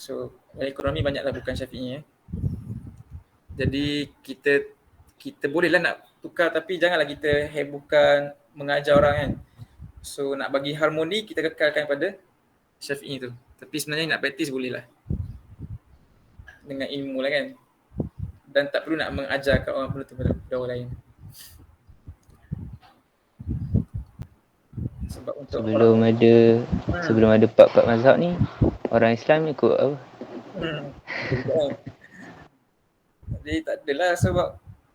So ekonomi banyaklah bukan Syafi'i. Jadi kita bolehlah nak tukar, tapi janganlah kita hebohkan mengajar orang kan. So nak bagi harmoni, kita kekalkan pada Syafi'i tu. Tapi sebenarnya nak praktis boleh lah dengan ilmu lah kan. Dan tak perlu nak mengajar kat orang pada orang lain. Sebab untuk sebelum ada bab-bab mazhab ni, orang Islam ikut apa? Jadi tak adalah sebab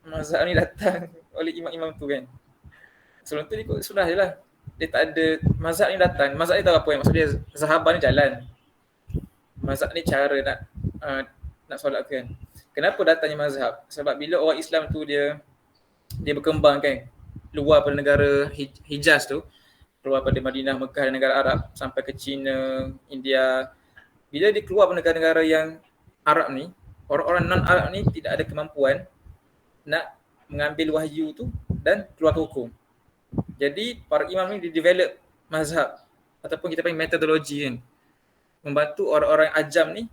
mazhab ni datang oleh imam-imam tu kan. Sebelum tu ikut sunnah je lah. Dia tak ada, mazhab ni datang. Mazhab ni tahu apa yang maksud dia, sahabat ni jalan. Mazhab ni cara nak solat kan. Kenapa datangnya mazhab? Sebab bila orang Islam tu dia berkembang kan, luar pada negara Hijaz tu, keluar pada Madinah, Mekah dan negara Arab sampai ke China, India. Bila dia keluar pada negara-negara yang Arab ni, orang-orang non-Arab ni tidak ada kemampuan nak mengambil wahyu tu dan keluar hukum. Jadi para imam ni develop mazhab ataupun kita panggil metodologi kan, membantu orang-orang ajam ni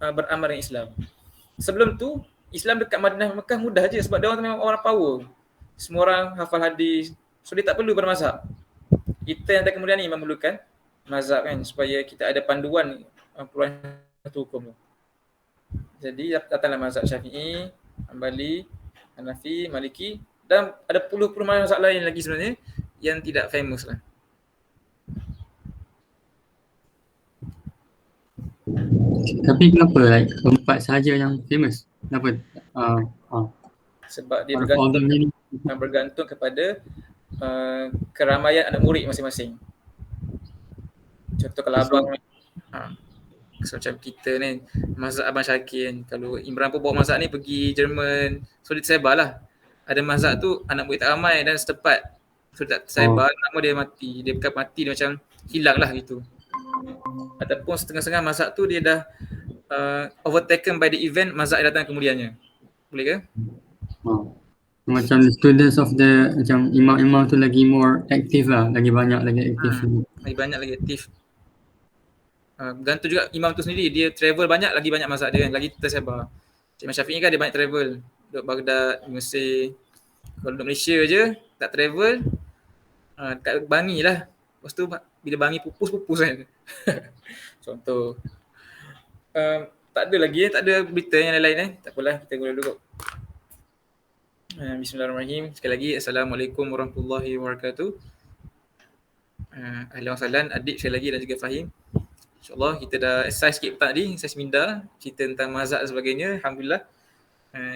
beramal dengan Islam. Sebelum tu Islam dekat Madinah Mekah mudah je sebab dia orang memang orang power. Semua orang hafal hadis. So dia tak perlu bermazhab. Kita yang kemudian ni memerlukan mazhab kan, supaya kita ada panduan keluar satu hukum tu. Jadi datanglah mazhab Syafi'i, Hanbali, Hanafi, Maliki, dan ada puluh-puluh mazhab lain lagi sebenarnya yang tidak famous lah. Tapi kenapa like empat sahaja yang famous? Kenapa? Sebab dia bergantung kepada keramaian anak murid masing-masing. Contoh kalau abang macam kita ni, mazhab Abang Syakir kan, kalau Imran pun bawa mazhab ni pergi Jerman, so dia tersebar lah. Ada mazhab tu anak murid tak ramai dan setepat, so tak tersebar, lama dia mati. Dia bukan mati, dia macam hilang lah gitu. Ataupun setengah-setengah mazhab tu dia dah overtaken by the event, mazhab yang datang kemudiannya. Boleh ke? Macam the students of the macam imam-imam tu lagi more aktif lah, lagi banyak lagi aktif. Lagi banyak lagi aktif. Bergantung juga imam tu sendiri, dia travel banyak, lagi banyak mazhab dia kan, lagi tersebar. Imam Syafi'i kan dia banyak travel, duduk Baghdad, Mesir. Kalau duduk Malaysia je, tak travel, kat Bangi lah. Lepas tu bila Bangi pupus kan. Contoh. Tak ada lagi tak ada berita yang lain-lain tak apalah, kita guna dulu. Bismillahirrahmanirrahim. Sekali lagi, Assalamualaikum warahmatullahi wabarakatuh. Ahlan wa sahlan adik sekali lagi dan juga Fahim. InsyaAllah kita dah exercise sikit petang tadi, exercise minda, cerita tentang mazhab dan sebagainya. Alhamdulillah.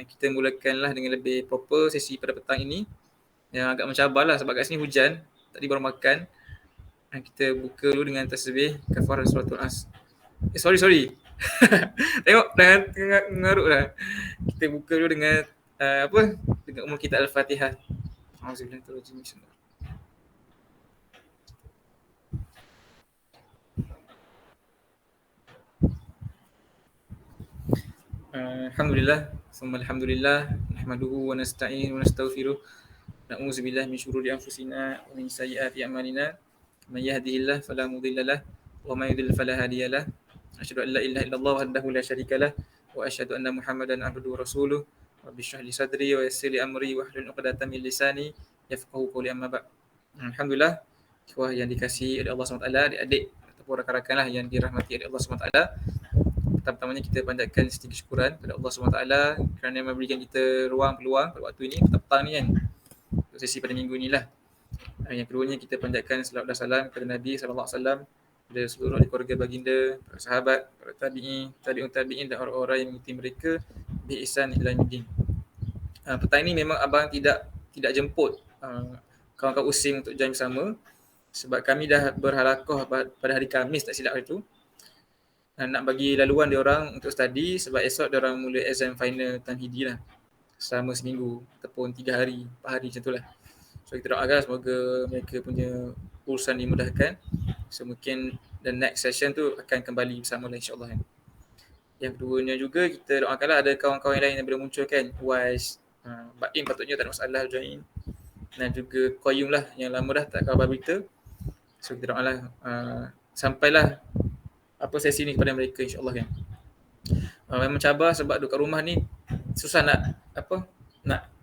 Kita mulakanlah dengan lebih proper sesi pada petang ini. Yang agak mencabar lah sebab kat sini hujan. Tadi baru makan. Kita buka dulu dengan tasbih kafarah suratul as. Sorry. Tengok dah ngaruk dah. Kita buka dulu dengan dengan umur kita Al-Fatihah. Auzubillahi. Alhamdulillah, alhamdulillah, nahmaduhu wa nasta'inu wa nastaghfiruh. Na'udzubillahi min syururi anfusina wa min sayyiati a'malina. May yahdihillahu fala mudhillalah wa may yudlil fala hadiyalah. Asyhadu an la ilaha illallah wahdahu la syarikalah wa asyhadu anna Muhammadan abduhu wa rasuluh. Rabbi shrah li sadri wa yassir li amri wa hlul 'uqdatam min lisani yafqahu qawli, amma ba'd. Alhamdulillah, ikhwah yang dikasihi oleh Allah SWT, adik-adik ataupun rakan-rakan lah yang dirahmati oleh Allah SWT. Pertama-tamanya kita panjatkan sedikit syukuran kepada Allah SWT kerana memberikan kita peluang pada waktu ini, petang ni kan, untuk sesi pada minggu ni lah. Yang keduanya kita panjatkan salawat dan salam kepada Nabi SAW, kepada seluruh ahli keluarga baginda, para sahabat, para tabi'un dan orang-orang yang mengikuti mereka bi ihsan ila yaumil din. Petang ini memang abang tidak jemput kawan-kawan Usim untuk join bersama sebab kami dah berhalaqah pada hari Khamis, tak silap hari tu. Nak bagi laluan dia orang untuk study sebab esok dia orang mula exam final Tamhidi lah selama seminggu ataupun 3 hari, 4 hari macam tu lah. So kita doakan semoga mereka punya urusan dimudahkan. So mungkin the next session tu akan kembali bersama lah insyaAllah kan. Yang keduanya juga kita doakanlah ada kawan-kawan lain yang boleh muncul kan. Wise, Baim patutnya tak ada masalah join. Dan juga Qayyum lah yang lama dah tak khabar berita. So kita doakanlah sampailah apa sesi ni kepada mereka insyaAllah kan. memang cabar sebab duduk kat rumah ni susah nak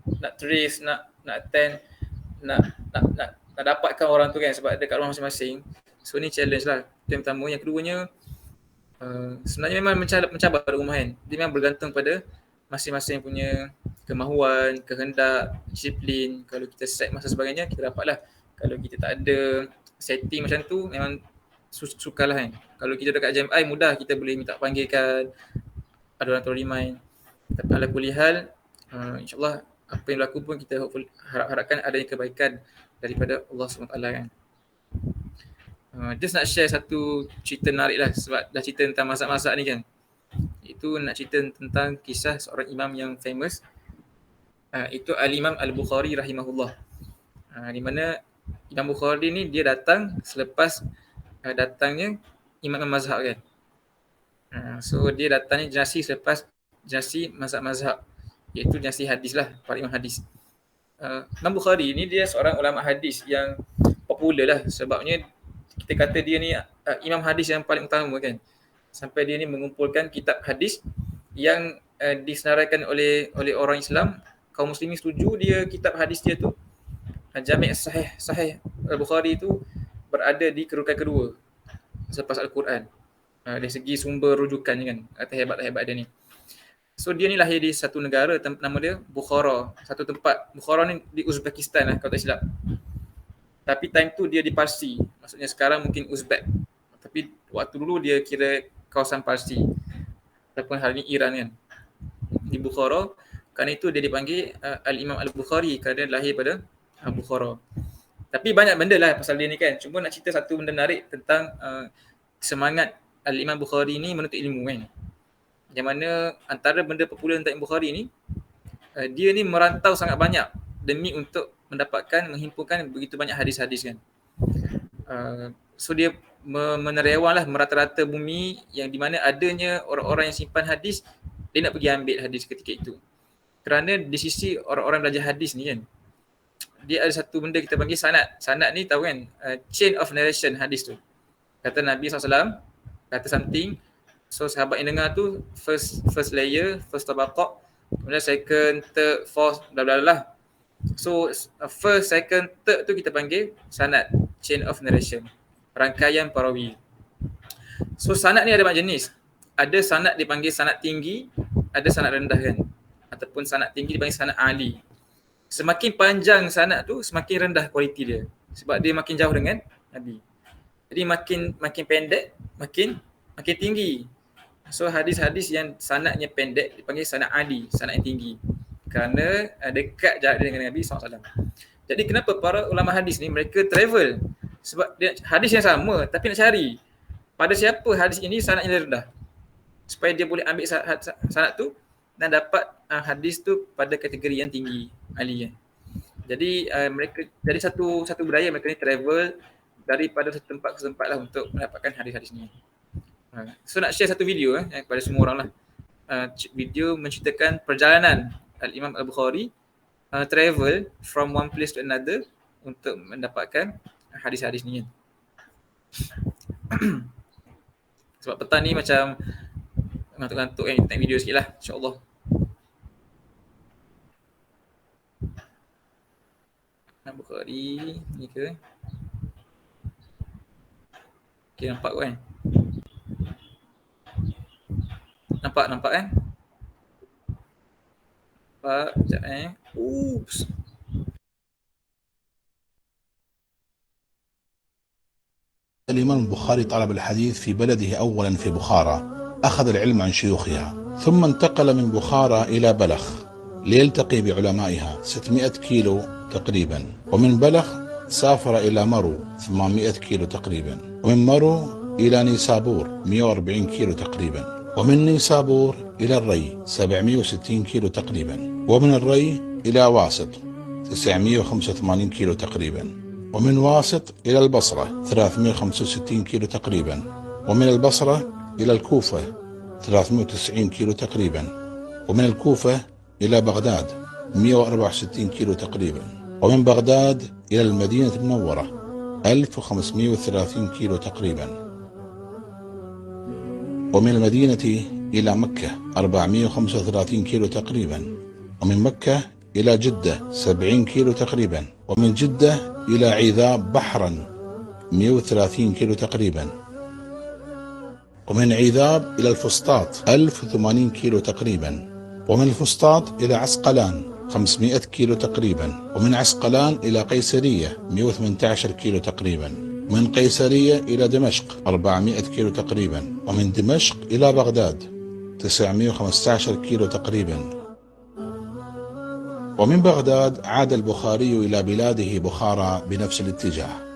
nak trace, nak attend, nak dapatkan orang tu kan, sebab dekat rumah masing-masing. So ni challenge lah. Itu yang pertama. Yang keduanya, sebenarnya memang mencabar kat rumah kan. Dia memang bergantung pada masing-masing punya kemahuan, kehendak, disiplin. Kalau kita set masa sebagainya, kita dapatlah. Kalau kita tak ada setting macam tu, memang sukarlah kan. Kalau kita dekat JMI, mudah kita boleh minta panggilkan, ada orang tolong remind. Tapi ala kulli hal, insyaAllah apa yang berlaku pun kita harapkan adanya kebaikan daripada Allah SWT kan. Just nak share satu cerita menarik lah, sebab dah cerita tentang masak-masak ni kan. Itu nak cerita tentang kisah seorang imam yang famous. Itu Al-Imam Al-Bukhari rahimahullah. Di mana Imam Bukhari ni dia datang selepas datangnya imam mazhab kan. So dia datangnya generasi selepas generasi mazhab-mazhab, iaitu generasi hadis lah, para imam hadis. Imam Bukhari ni dia seorang ulama hadis yang popular lah, sebabnya kita kata dia ni imam hadis yang paling utama kan. Sampai dia ni mengumpulkan kitab hadis yang disenaraikan oleh orang Islam. Kaum muslimin setuju dia kitab hadis dia tu, Jami' Sahih Al-Bukhari tu berada di kerukan kedua selepas Al-Quran. Dari segi sumber rujukan kan, kata hebat dia ni. So dia ni lahir di satu negara, nama dia Bukhara. Satu tempat, Bukhara ni di Uzbekistan lah kalau tak silap. Tapi time tu dia di Parsi, maksudnya sekarang mungkin Uzbek. Tapi waktu dulu dia kira kawasan Parsi, ataupun hari ni Iran kan, di Bukhara. Kerana itu dia dipanggil Al-Imam Al-Bukhari, kerana dia lahir pada Bukhara. Tapi banyak benda lah pasal dia ni kan. Cuma nak cerita satu benda menarik tentang semangat Al-Imam Bukhari ni menuntut ilmu kan. Yang mana antara benda popular tentang Imam Bukhari ni, dia ni merantau sangat banyak demi untuk mendapatkan, menghimpunkan begitu banyak hadis-hadis kan. So dia menerewan lah merata-rata bumi yang di mana adanya orang-orang yang simpan hadis, dia nak pergi ambil hadis ketika itu. Kerana di sisi orang-orang belajar hadis ni kan, dia ada satu benda kita panggil sanad. Sanad ni tahu kan, chain of narration hadis tu. Kata Nabi SAW, kata something, so sahabat yang dengar tu first layer, first tabaqah, kemudian second, third, fourth, bla bla bla. So first, second, third tu kita panggil sanad, chain of narration, rangkaian perawi. So sanad ni ada banyak jenis. Ada sanad dipanggil sanad tinggi, ada sanad rendah kan, ataupun sanad tinggi dipanggil sanad ali. Semakin panjang sanad tu, semakin rendah kualiti dia, sebab dia makin jauh dengan Nabi. Jadi makin pendek, makin tinggi. So hadis-hadis yang sanadnya pendek dipanggil sanad ali, sanad yang tinggi, kerana dekat jarak dia dengan Nabi SAW. Jadi kenapa para ulama hadis ni mereka travel? Sebab dia, hadis yang sama tapi nak cari pada siapa hadis ini sanadnya rendah, supaya dia boleh ambil sanad tu dan dapat hadis tu pada kategori yang tinggi, ali kan. Jadi mereka, jadi satu budaya mereka ni travel daripada satu tempat ke tempat lah untuk mendapatkan hadis-hadis ni. So nak share satu video kepada semua orang lah. Video menceritakan perjalanan Al-Imam Al-Bukhari travel from one place to another untuk mendapatkan hadis-hadis ni kan. Sebab petang ni macam ngantuk-ngantuk kan, tengok video sikit lah, insyaAllah. Bukhari ni ke? Okay, nampak kan? Nampak kan? Nampak, sekejap Oops. الإمام البخاري طلب الحديث في بلده أولا في بخارى، أخذ العلم عن شيوخها، ثم انتقل من بخارى إلى بلخ ليلتقي بعلمائها 600 كيلو تقريبا، ومن بلخ سافر إلى مرو 800 كيلو تقريبا، ومن مرو إلى نيسابور 140 كيلو تقريبا، ومن نيسابور إلى الري 760 كيلو تقريبا، ومن الري إلى واسط 985 كيلو تقريبا، ومن واسط إلى البصرة 365 كيلو تقريبا، ومن البصرة إلى الكوفة 390 كيلو تقريبا، ومن الكوفة إلى بغداد 164 كيلو تقريبا، ومن بغداد إلى المدينة المنورة 1530 كيلو تقريبا، ومن المدينة إلى مكة 435 كيلو تقريبا، ومن مكة إلى جدة 70 كيلو تقريبا، ومن جدة إلى عذاب بحرا 130 كيلو تقريبا، ومن عذاب إلى الفسطاط 1080 كيلو تقريبا، ومن الفسطاط إلى عسقلان 500 كيلو تقريبا، ومن عسقلان إلى قيسرية 118 كيلو تقريبا، من قيسرية إلى دمشق 400 كيلو تقريبا، ومن دمشق إلى بغداد 915 كيلو تقريبا، ومن بغداد عاد البخاري إلى بلاده بخارى بنفس الاتجاه.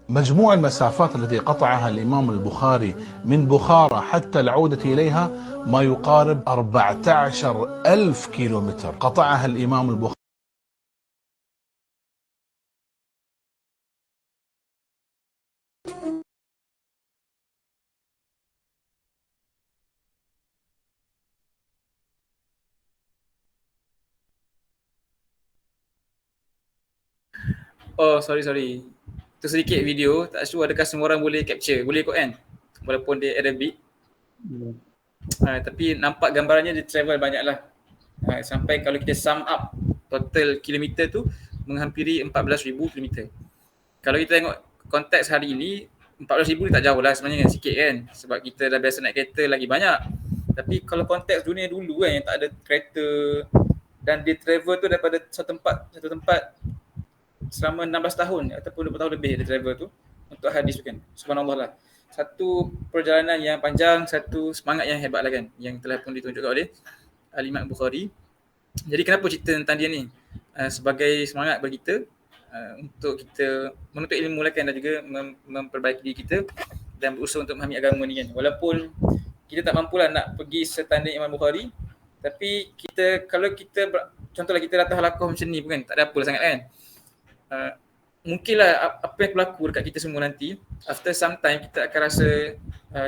مجموع المسافات التي قطعها الإمام البخاري من بخارى حتى العودة إليها ما يقارب 14,000 كيلومتر قطعها الإمام البخاري. Oh, sorry. Tu sedikit video, tak sure adakah semua orang boleh capture. Boleh kot kan? Walaupun dia Arabic. Tapi nampak gambarannya dia travel banyak lah. Sampai kalau kita sum up total kilometer tu menghampiri 14,000 kilometer. Kalau kita tengok konteks hari ini, 14,000 ni tak jauh lah sebenarnya kan, sikit kan. Sebab kita dah biasa naik kereta lagi banyak. Tapi kalau konteks dunia dulu kan yang tak ada kereta dan dia travel tu daripada satu tempat selama 16 tahun ataupun 20 tahun lebih dia travel tu untuk hadis tu kan. Subhanallah lah. Satu perjalanan yang panjang, satu semangat yang hebat lah kan, yang telah pun ditunjukkan oleh Al-Imam Bukhari. Jadi kenapa cerita tentang dia ni? Sebagai semangat bagi kita untuk kita menuntut ilmu lah kan, dan juga memperbaiki diri kita dan berusaha untuk memahami agama ni kan. Walaupun kita tak mampulah nak pergi setanding Imam Bukhari, tapi kita kalau kita contohlah kita latah lakoh macam ni pun kan, tak ada apa sangat kan. Mungkinlah apa yang berlaku dekat kita semua nanti, after some time kita akan rasa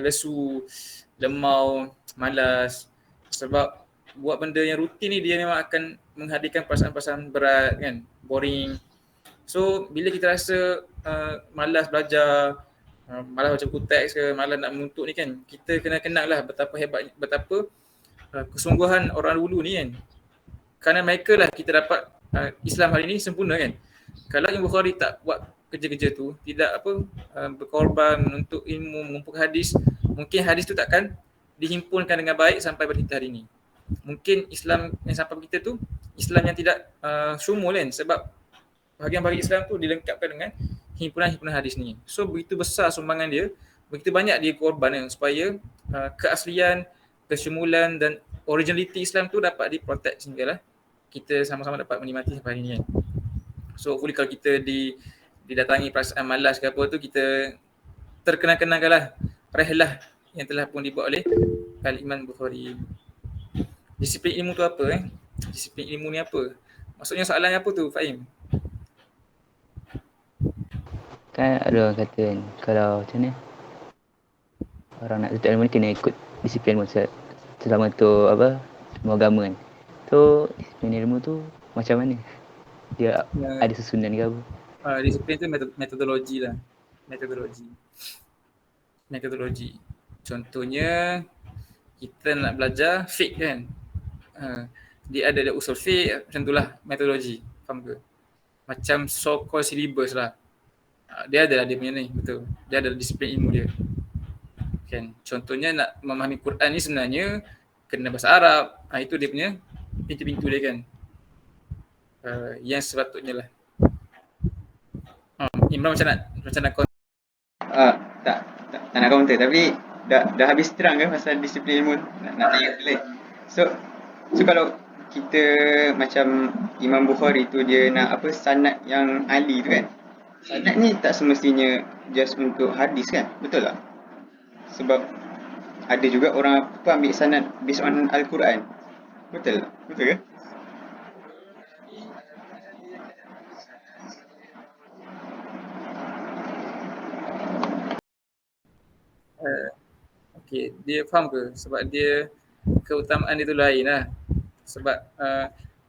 lesu, lemau, malas. Sebab buat benda yang rutin ni dia memang akan menghadirkan perasaan-perasaan berat kan, boring. So bila kita rasa malas belajar, malas baca buku teks ke, malas nak menuntut ni kan, kita kena kenal lah betapa hebat, betapa kesungguhan orang dulu ni kan. Kerana mereka lah kita dapat Islam hari ni sempurna kan. Kalau Imam Bukhari tak buat kerja-kerja tu, tidak berkorban menuntut ilmu, mengumpul hadis, mungkin hadis tu takkan dihimpunkan dengan baik sampai pada kita hari ni. Mungkin Islam yang sampai kita tu Islam yang tidak syumul kan, sebab bahagian-bahagian Islam tu dilengkapkan dengan himpunan-himpunan hadis ni. So begitu besar sumbangan dia, begitu banyak dia korban kan, supaya keaslian, kesyumulan dan originality Islam tu dapat diprotect sehinggalah kita sama-sama dapat menikmati sampai hari ni kan. So hopefully kalau kita didatangi perasaan malas ke apa tu, kita terkenang-kenangkan lah rehlah yang telah pun dibuat oleh Al-Imam Bukhari. Disiplin ilmu tu apa Disiplin ilmu ni apa? Maksudnya soalannya apa tu, Fahim? Kan ada orang kata kan, kalau macam ni orang nak tuntut ilmu ni kena ikut disiplin masa selama tu semua agama kan. So disiplin ilmu tu macam mana? Dia ada susunan ke apa? Disiplin tu metodologi lah. Metodologi. Contohnya kita nak belajar fiqh kan. Dia ada usul fiqh, macam itulah metodologi. Faham ke? Macam so-called syllabus lah. Dia ada lah dia punya ni, betul. Dia ada disiplin ilmu dia. Kan? Contohnya nak memahami Quran ni sebenarnya kena bahasa Arab. Itu dia punya pintu-pintu dia kan. Yang sepatutnya lah. Imran macam nak tak nak counter, tapi dah habis terang ke pasal disiplin ilmu, nak tanya lagi. So kalau kita macam Imam Bukhari tu dia nak sanad yang ali tu kan. Sanad ni tak semestinya just untuk hadis kan, betul tak? Sebab ada juga orang ambil sanad based on Al-Quran. Betul ke? Okay, dia faham ke? Sebab dia keutamaan dia tu lain lah. Sebab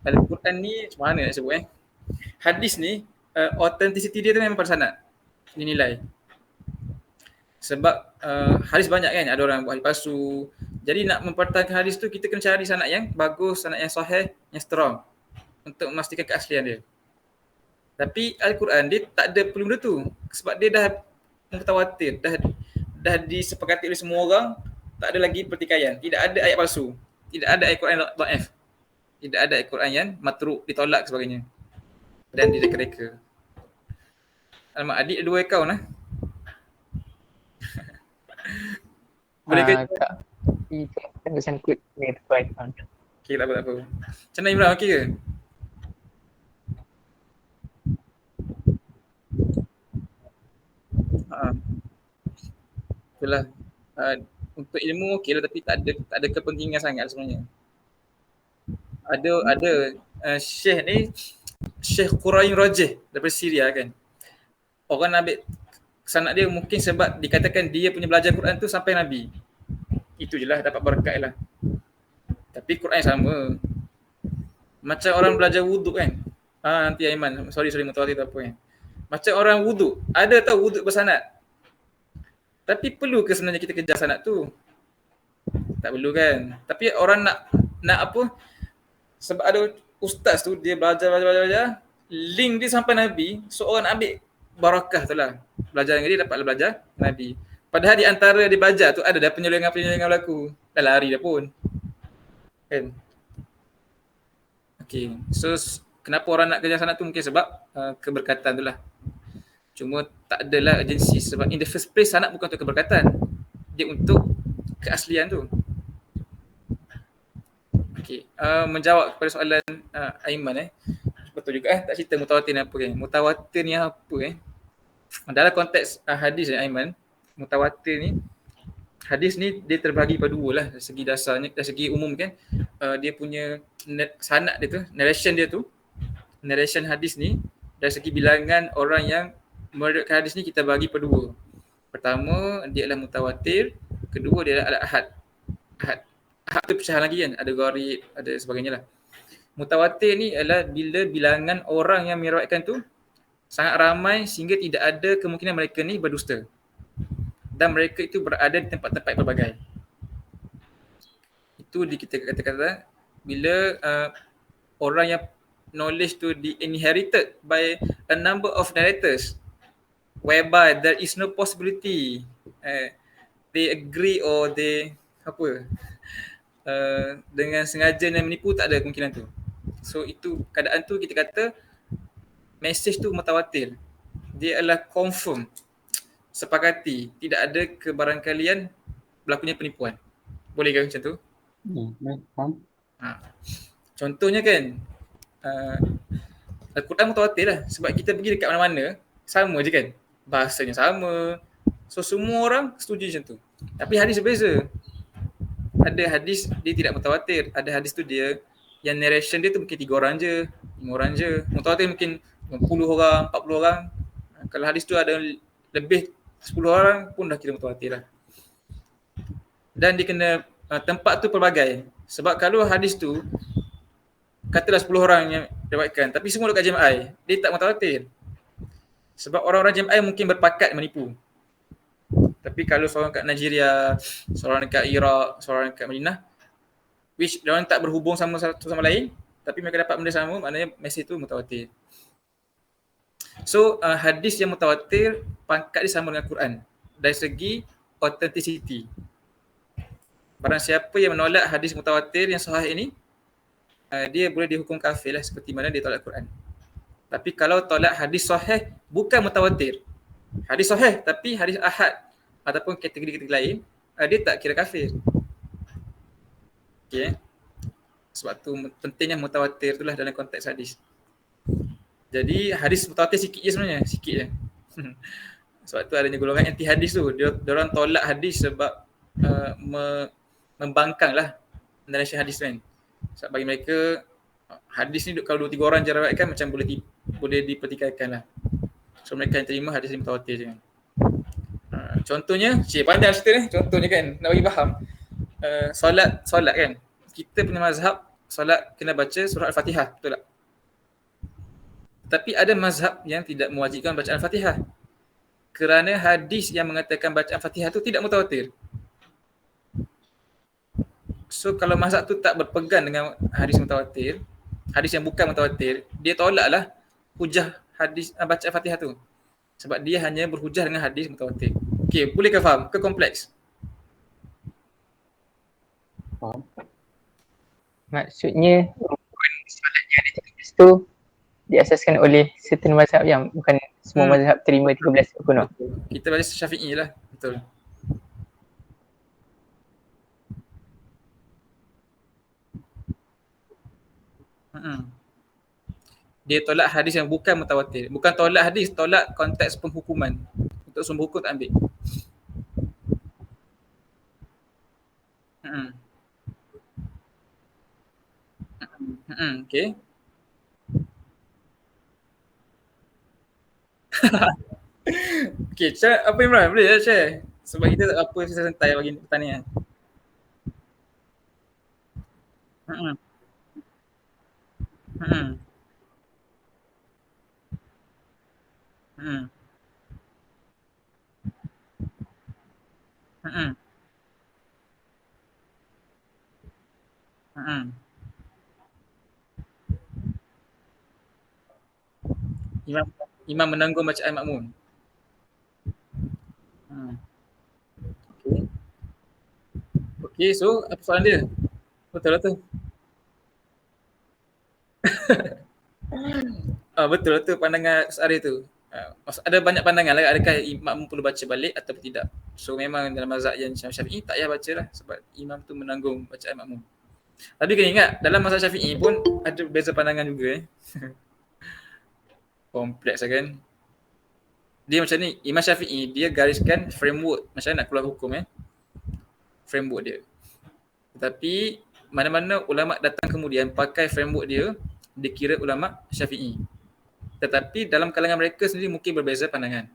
Al-Quran ni macam mana nak sebut hadis ni authenticity dia tu memang pada sanad dinilai. Sebab hadis banyak kan, ada orang buat hadis palsu, Jadi nak mempertahankan hadis tu kita kena cari sanad yang bagus, sanad yang sahih, yang strong untuk memastikan keaslian dia. Tapi Al-Quran dia tak ada perlu benda tu sebab dia dah mutawatir, dah disepakati oleh semua orang, tak ada lagi pertikaian, tidak ada ayat palsu, tidak ada ayat Quran dhaif, tidak ada ayat Quran yang matruk, ditolak sebagainya dan direka-reka. Alamak, adik ada 2 akaun lah. Boleh ke? Tak. Kita bersangkut dengan tuan. Okay, tak apa. Macam mana Imran, okey ke? Itulah. Untuk ilmu okey lah tapi tak ada kepentingan sangat sebenarnya. Ada Syekh ni, Syekh Qurain Rajih daripada Syria kan. Orang nak ambil sanad dia mungkin sebab dikatakan dia punya belajar Quran tu sampai Nabi. Itu je lah, dapat berkat lah. Tapi Quran sama. Macam orang belajar wuduk kan. Nanti Aiman, sorry mutawatir tak apa kan. Macam orang wuduk, ada tahu wuduk bersanad. Tapi perlu ke sebenarnya kita kejar sanad tu? Tak perlu kan. Tapi orang nak apa? Sebab ada ustaz tu dia belajar, link dia sampai Nabi, so orang nak ambil barakah tu lah. Belajar dengan dia dapatlah belajar Nabi. Padahal di antara dia belajar tu ada dah penyelengan berlaku. Dah lari dah pun. Kan? Okay. So kenapa orang nak kejar sanad tu mungkin sebab keberkatan tu lah. Cuma tak adalah urgency sebab in the first place sanad bukan untuk keberkatan. Dia untuk keaslian tu. Okay. Menjawab kepada soalan Aiman betul juga tak cerita mutawatir ni apa kan. Mutawatir ni apa dalam konteks hadis Aiman, mutawatir ni, hadis ni dia terbahagi pada 2 lah dari segi dasarnya, dari segi umum kan. Dia punya sanad dia tu, narration hadis ni dari segi bilangan orang yang meriwayatkan hadis ni kita bagi pada 2. Pertama dia adalah mutawatir, kedua dia adalah ahad. Ahad tu pecahan lagi kan, ada gharib, ada sebagainya lah. Mutawatir ni adalah bila bilangan orang yang meriwayatkan tu sangat ramai sehingga tidak ada kemungkinan mereka ni berdusta. Dan mereka itu berada di tempat-tempat pelbagai. Itu kita kata bila orang yang knowledge tu inherited by a number of narrators whereby there is no possibility they agree or they dengan sengaja dan menipu, tak ada kemungkinan tu. So itu keadaan tu kita kata message tu mutawatir. Dia adalah confirm, sepakati, tidak ada kebarangkalian berlakunya penipuan. Boleh ke macam tu? Faham. Contohnya kan Al-Quran mutawatir lah sebab kita pergi dekat mana-mana sama je kan, bahasanya sama, so semua orang setuju macam tu. Tapi hadis berbeza. Ada hadis dia tidak mutawatir, ada hadis tu dia yang narration dia tu mungkin 3 orang je, 5 orang je. Mutawatir mungkin 50 orang, 40 orang. Kalau hadis tu ada lebih 10 orang pun dah kira mutawatir lah. Dan dia kena tempat tu pelbagai. Sebab kalau hadis tu katalah 10 orang yang riwayatkan tapi semua dekat Jam'ai, dia tak mutawatir. Sebab orang-orang Jam'ai mungkin berpakat menipu. Tapi kalau seorang kat Nigeria, seorang dekat Iraq, seorang dekat Madinah, which diorang tak berhubung sama satu sama lain, tapi mereka dapat benda sama, maknanya mesej tu mutawatir. So hadis yang mutawatir pangkat dia sama dengan Quran dari segi authenticity. Barang siapa yang menolak hadis mutawatir yang sahih ini, dia boleh dihukum kafir lah seperti mana dia tolak Quran. Tapi kalau tolak hadis sahih bukan mutawatir, hadis sahih tapi hadis ahad ataupun kategori-kategori lain, dia tak kira kafir. Okay. Sebab tu pentingnya mutawatir itulah dalam konteks hadis. Jadi hadis mutawatir sikit je sebenarnya, sikit je. Sebab tu adanya golongan anti hadis tu. Dia orang tolak hadis sebab membangkang lah narasi hadis kan. Sebab bagi mereka hadis ni kalau 2-3 orang je riwayatkan macam boleh dipertikaikan lah. So mereka yang terima hadis ni mutawatir je kan. Contohnya, panjang cerita ni, contohnya kan nak bagi faham. Solat kan. Kita punya mazhab solat kena baca surah Al-Fatihah, betul tak? Tapi ada mazhab yang tidak mewajibkan bacaan Al-Fatihah. Kerana hadis yang mengatakan bacaan Al-Fatihah tu tidak mutawatir. So kalau mazhab tu tak berpegang dengan hadis mutawatir, hadis yang bukan mutawatir, dia tolaklah hujah hadis bacaan Fatihah tu. Sebab dia hanya berhujah dengan hadis mutawatir. Okey, boleh ke faham? Ke kompleks? Maksudnya rukun solat yang ada 13 tu diasaskan oleh certain mazhab yang bukan semua mazhab terima 13 rukun. Kita baca Syafi'i lah. Betul. Dia tolak hadis yang bukan mutawatir. Bukan tolak hadis, tolak konteks penghukuman. Untuk sumber hukum tak ambil. Okay. Okay, share apa Imran? Boleh tak share? Sebab kita tak apa kita santai bagi pertanian. Imam menanggung bacaan makmum. Okay. Okay, so apa soalan dia? Betul lah tu. Betul lah tu pandangan Sari tu. Ada banyak pandangan lah, adakah makmum perlu baca balik atau tidak. So memang dalam mazhab yang Syafi'i tak payah baca lah sebab imam tu menanggung bacaan makmum. Tapi kena ingat dalam mazhab Syafi'i pun ada beza pandangan juga kompleks lah kan. Dia macam ni, Imam Syafi'i dia gariskan framework macam mana nak keluar hukum framework dia. Tetapi mana-mana ulama datang kemudian pakai framework dia, dikira ulama Syafi'i. Tetapi dalam kalangan mereka sendiri mungkin berbeza pandangan.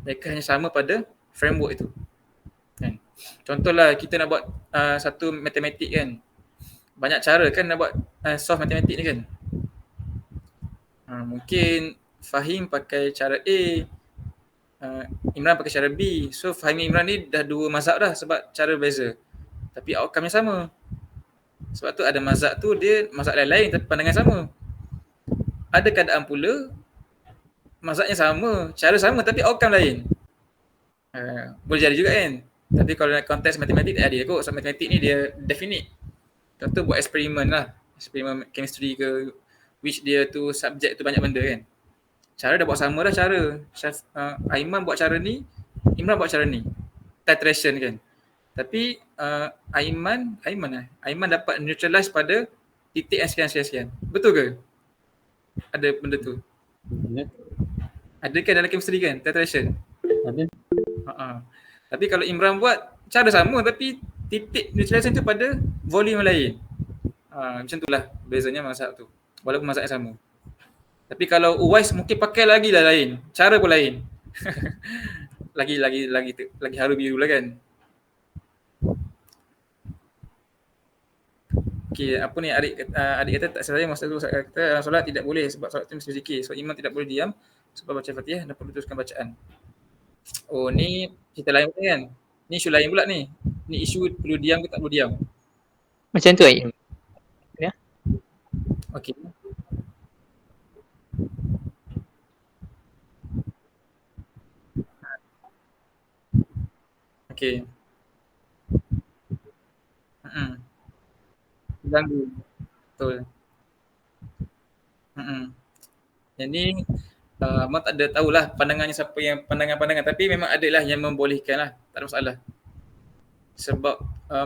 Mereka hanya sama pada framework itu. Kan? Contohlah kita nak buat satu matematik kan. Banyak cara kan nak buat solve matematik ni kan. Mungkin Fahim pakai cara A, Imran pakai cara B. So Fahim Imran ni dah dua mazhab dah sebab cara beza. Tapi outcome-nya sama. Sebab tu ada mazhab tu dia mazhab lain-lain tapi pandangan sama. Ada keadaan pula mazhabnya sama, cara sama tapi outcome lain. Boleh jadi juga kan. Tapi kalau nak konteks matematik tak ada kot. Sebab matematik ni dia definite. Contoh buat eksperimen lah. Eksperimen chemistry ke, which dia tu subjek tu banyak benda kan. Cara dah buat sama dah cara. Aiman buat cara ni, Imran buat cara ni. Titration kan. Tapi Aiman dapat neutralize pada titik yang sekian-sekian. Betul ke? Ada benda tu? Ada kan dalam chemistry kan? Titration? Ada. Tapi kalau Imran buat cara sama tapi titik neutralization tu pada volume lain. Macam tu lah bezanya mazhab tu. Walaupun mazhab yang sama. Tapi kalau Uwais mungkin pakai lagi lah lain. Cara pun lain. lagi haru biru lah kan. Okey, apa ni adik kata tak saya masa tu kata solat tidak boleh sebab solat tu mesti zikir. So imam tidak boleh diam sebab baca Fatihah dan perlu teruskan bacaan. Oh ni cerita lain pula kan. Ni isu lain pula ni. Ni isu perlu diam ke tak perlu diam. Macam tu Aim. Ya. Okey. Okey. Ganggu. Betul. Yang ni Mak tak ada tahulah pandangannya siapa yang pandangan-pandangan tapi memang adalah yang membolehkan lah. Tak ada masalah. Sebab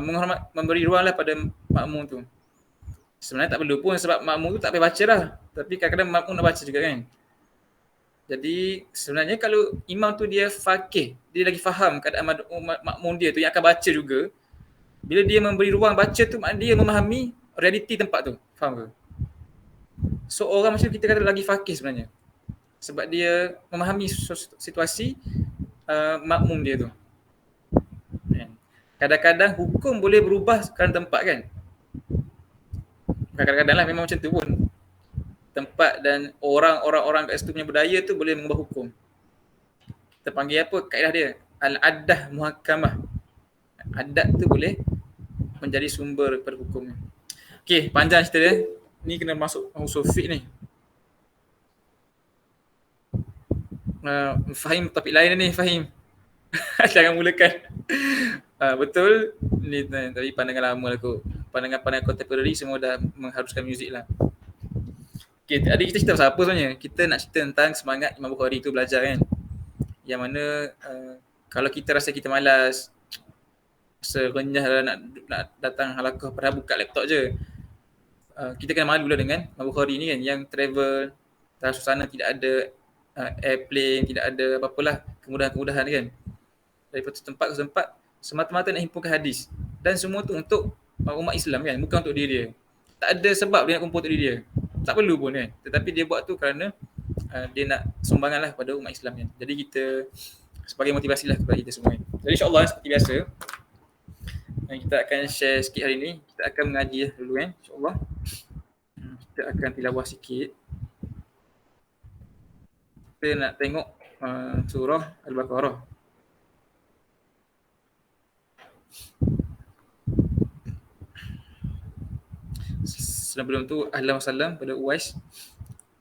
menghormat, memberi ruang lah pada makmum tu. Sebenarnya tak perlu pun sebab makmum tu tak payah baca lah. Tapi kadang-kadang makmum nak baca juga kan. Jadi sebenarnya kalau imam tu dia faqih, dia lagi faham keadaan makmum dia tu yang akan baca juga. Bila dia memberi ruang baca tu maknanya dia memahami realiti tempat tu. Faham ke? So orang macam kita kata lagi faqih sebenarnya. Sebab dia memahami situasi makmum dia tu. Kadang-kadang hukum boleh berubah kerana tempat kan. Kadang-kadang lah memang macam tu pun. Tempat dan orang kat situ punya budaya tu boleh mengubah hukum. Kita panggil apa kaedah dia? Al-addah muhakkamah. Adat tu boleh menjadi sumber kepada hukumnya. Okey, panjang cerita dia. Ni kena masuk usul fiqh ni. Fahim topik lain ni, Fahim. Jangan mulakan. Betul ni, tapi pandangan lama lah kot. Pandangan contemporary semua dah mengharuskan muzik lah. Okay, tadi kita cerita pasal apa sebenarnya? Kita nak cerita tentang semangat Imam Bukhari tu belajar kan. Yang mana kalau kita rasa kita malas, serenyah lah nak datang halaqah padahal buka laptop je. Kita kena malu lah dengan Imam Bukhari ni kan, yang travel, dalam suasana tidak ada airplane, tidak ada apa-apalah kemudahan-kemudahan kan. Dari satu tempat ke tempat semata-mata nak himpunkan hadis. Dan semua tu untuk umat Islam kan, bukan untuk diri dia. Tak ada sebab dia nak kumpul untuk diri dia. Tak perlu pun kan. Tetapi dia buat tu kerana dia nak sumbangan lah kepada umat Islam kan. Jadi kita sebagai motivasi lah kepada kita semua kan. Jadi insyaAllah seperti biasa kita akan share sikit hari ni. Kita akan mengaji dulu kan, insyaAllah. Kita akan tilawah sikit. Kita nak tengok surah Al-Baqarah. Sebelum tu ahlan wa sallam pada Uwais.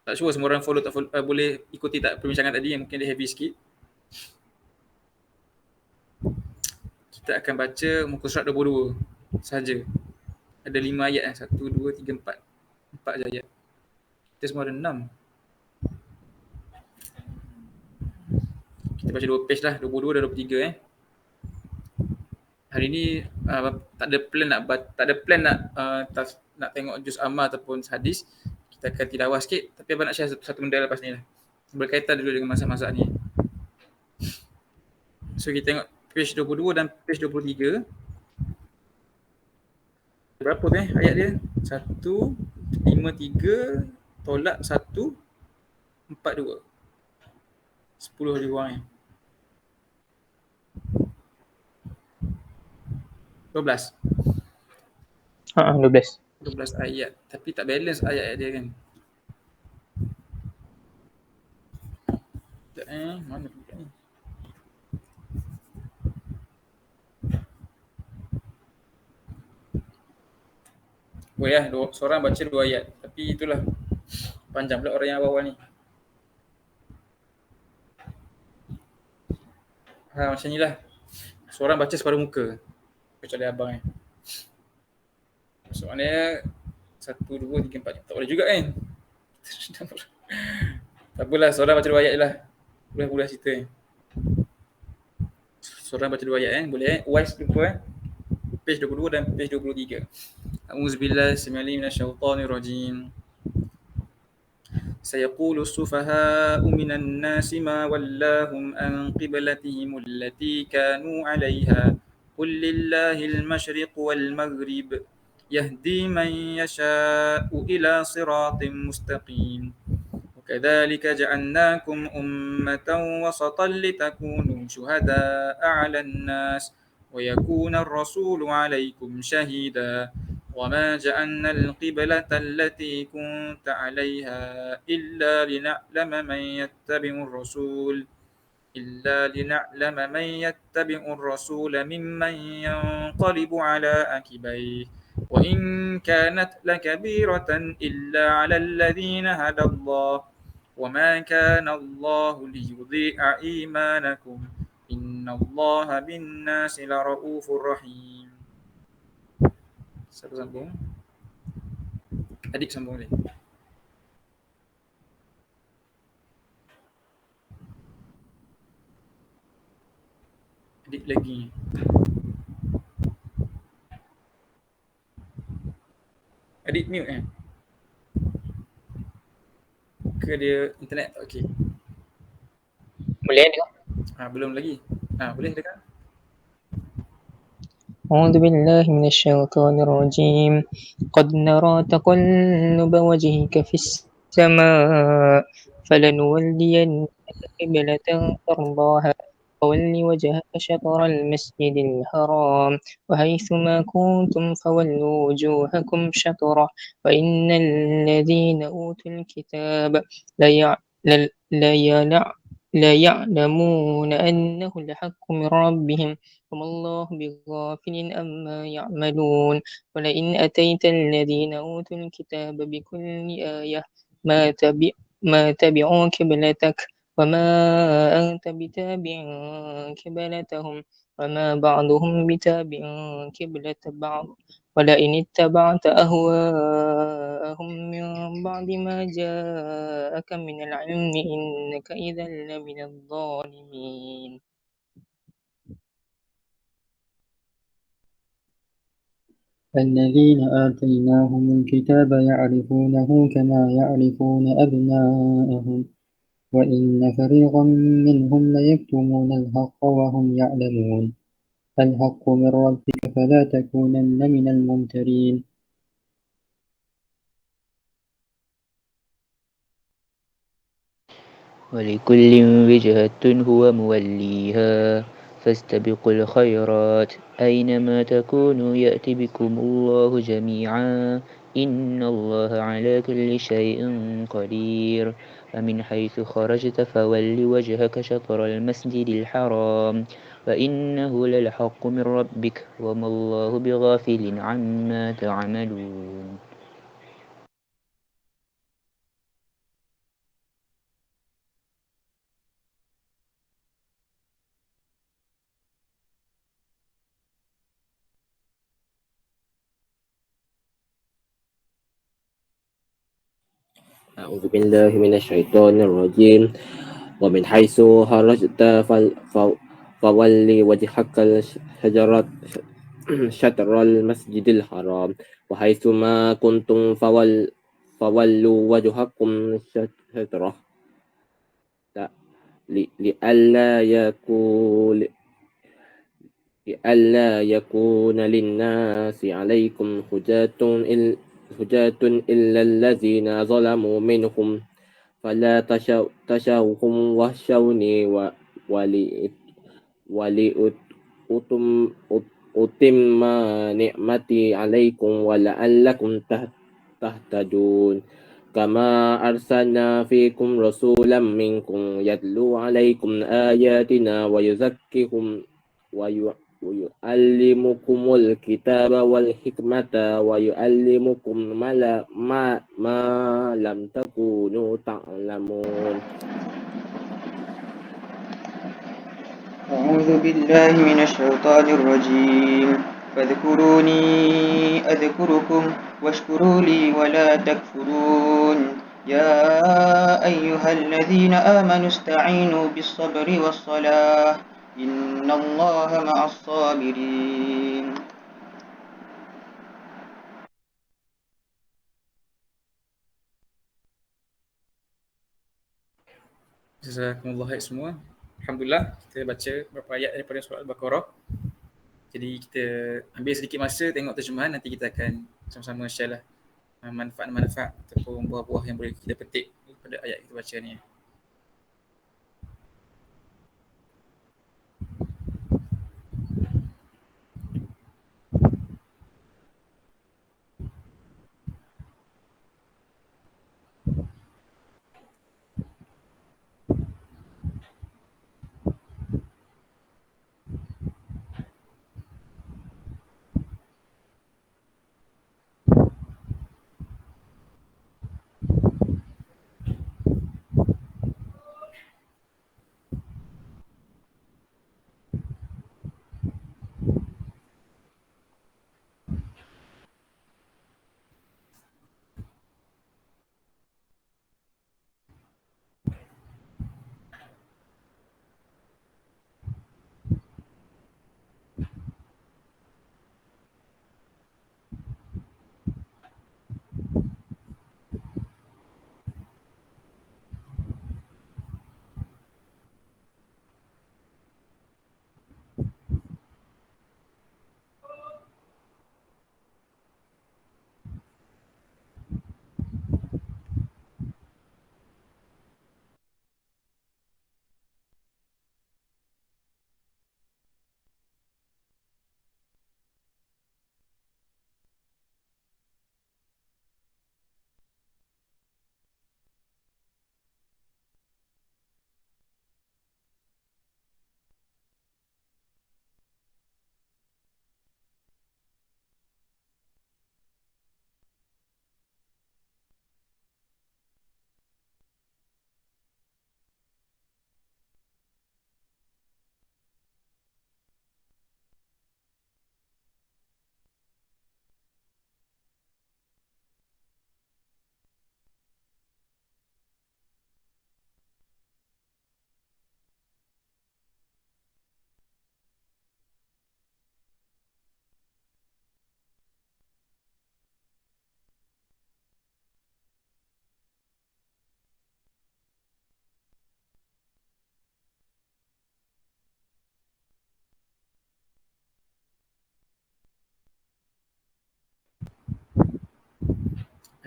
Tak sure semua orang follow tak follow, boleh ikuti tak perbincangan tadi yang mungkin dia heavy sikit. Kita akan baca muka surat 22 saja. Ada 5 ayat kan. 1, 2, 3, 4. 4 je ayat. Kita semua ada 6. Kita baca 2 page lah. 22 dan 23 Hari ni tak ada plan nak tengok juz amma ataupun hadis. Kita akan tilawah sikit, tapi abang nak share satu benda lepas ni lah. Berkaitan dulu dengan masak-masak ni. So kita tengok page 22 dan page 23. Berapa tu ayat dia? 1, 5, 3, tolak 1, 4, 2. 10 lebih kurang 12. 12 ayat. Tapi tak balance ayat dia kan. Mana pula ni? Boleh lah, seorang baca 2 ayat. Tapi itulah, panjang pula orang yang awal-awal ni. Macam ni lah. Seorang baca separuh muka. Kecuali abang ni. Soalnya 1, 2, 3, 4. Tak boleh juga kan? Tak apalah, seorang baca 2 ayat je lah. Boleh cerita ni. Seorang baca 2 ayat boleh Uwais lupa Page 22 dan page 23. A'udzubillahi minasyaitonir rajim. سيقول السفهاء من الناس ما ولاهم عن قبلتهم التي كانوا عليها قل لله المشرق والمغرب يهدي من يشاء إلى صراط مستقيم وكذلك جعلناكم أمة وسطا لتكونوا شهداء على الناس ويكون الرسول عليكم شهيدا وما جعلنا القبلة التي كنت عليها إلا لنعلم من يتبع الرسول ممن ينقلب على عقبيه وإن كانت لكبيرة إلا على الذين هدى الله وما كان الله ليضيع إيمانكم إن الله بالناس لرؤوف رحيم. Siapa sambung? Adik sambung boleh. Adik lagi. Adik mute ke dia internet tak okey? Boleh dengar? Belum lagi. Boleh dengar? أعوذ بالله من الشيطان الرجيم قد نرى تقلب وجهك في السماء فلنولينك قبلة ترضاها فول وجهك شطر المسجد الحرام وحيثما كنتم فولوا وجوهكم شطره وإن الذين أوتوا الكتاب ليعلمون لا يعلمون أنه الحق من ربهم وما الله بغافل أما يعملون ولئن أتيت الذين أوتوا الكتاب بكل آية ما تبعوا قبلتك وما أنت بتابع قبلتهم وما بعضهم بتابع قبلة بعض ولئن اتبعت أهواءهم من بعد ما جاءك من العلم إنك إذا لمن الظالمين. الذين آتيناهم الكتاب يعرفونه كما يعرفون أبناءهم وإن فريقا منهم ليكتمون الحق وهم يعلمون الحق من ربك فلا تكونن من الممترين. ولكل وجهة هو موليها فاستبقوا الخيرات أينما تكونوا يأتي بكم الله جميعا إن الله على كل شيء قدير ومن حيث خرجت فول وجهك شطر المسجد الحرام وإنه للحق من ربك وما الله بغافل عما تعملون. أعوذ بالله من الشيطان الرجيم ومن حيث خرجت فول وجهك شطر المسجد الحرام وحيث ما كنتم فولوا وجهكم شطره لئلا يكون للناس عليكم حجة إلا الذين ظلموا منهم فلا تشوهم واخشوني ولأتم نعمتي عليكم ولعلكم تهتدون كما أرسلنا فيكم رسولا منكم يتلو عليكم آياتنا ويزكيكم ويعلمكم الكتاب والحكمة ويعلمكم ما لم تكونوا تعلمون. أعوذ بالله من الشيطان الرجيم فاذكروني أذكركم واشكروا لي ولا تكفرون يا أيها الذين آمنوا استعينوا بالصبر والصلاة إن الله مع الصابرين. Jazakumullah khair semua. Alhamdulillah kita baca beberapa ayat daripada surah Al-Baqarah. Jadi kita ambil sedikit masa tengok terjemahan, nanti kita akan sama-sama share lah manfaat-manfaat ataupun buah-buah yang boleh kita petik daripada ayat kita baca ni.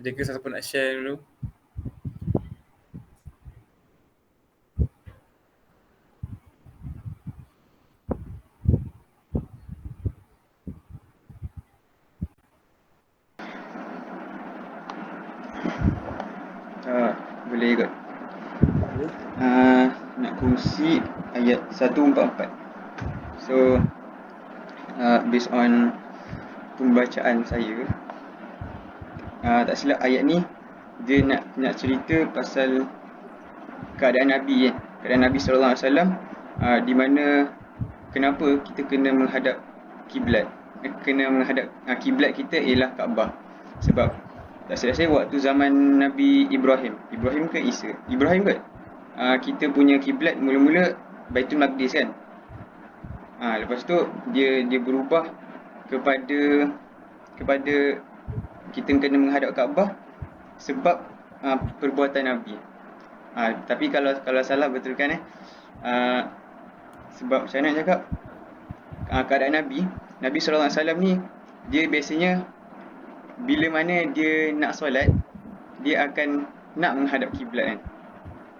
Ada ke siapa nak share dulu? Boleh kot. Nak kongsi ayat 144. So based on pembacaan saya, tak silap ayat ni dia nak cerita pasal keadaan Nabi kan. Keadaan Nabi SAW, di mana kenapa kita kena menghadap kiblat. Kena menghadap kiblat kita ialah Kaabah. Sebab tak silap saya waktu zaman Nabi Ibrahim ke Isa? Ibrahim kot. Kita punya kiblat mula-mula Baitul Maqdis kan. Lepas tu dia berubah kepada kita kena menghadap Kaabah sebab perbuatan Nabi. Tapi kalau salah betulkan sebab macam mana nak cakap, keadaan Nabi SAW ni, dia biasanya bila mana dia nak solat, dia akan nak menghadap kiblat kan.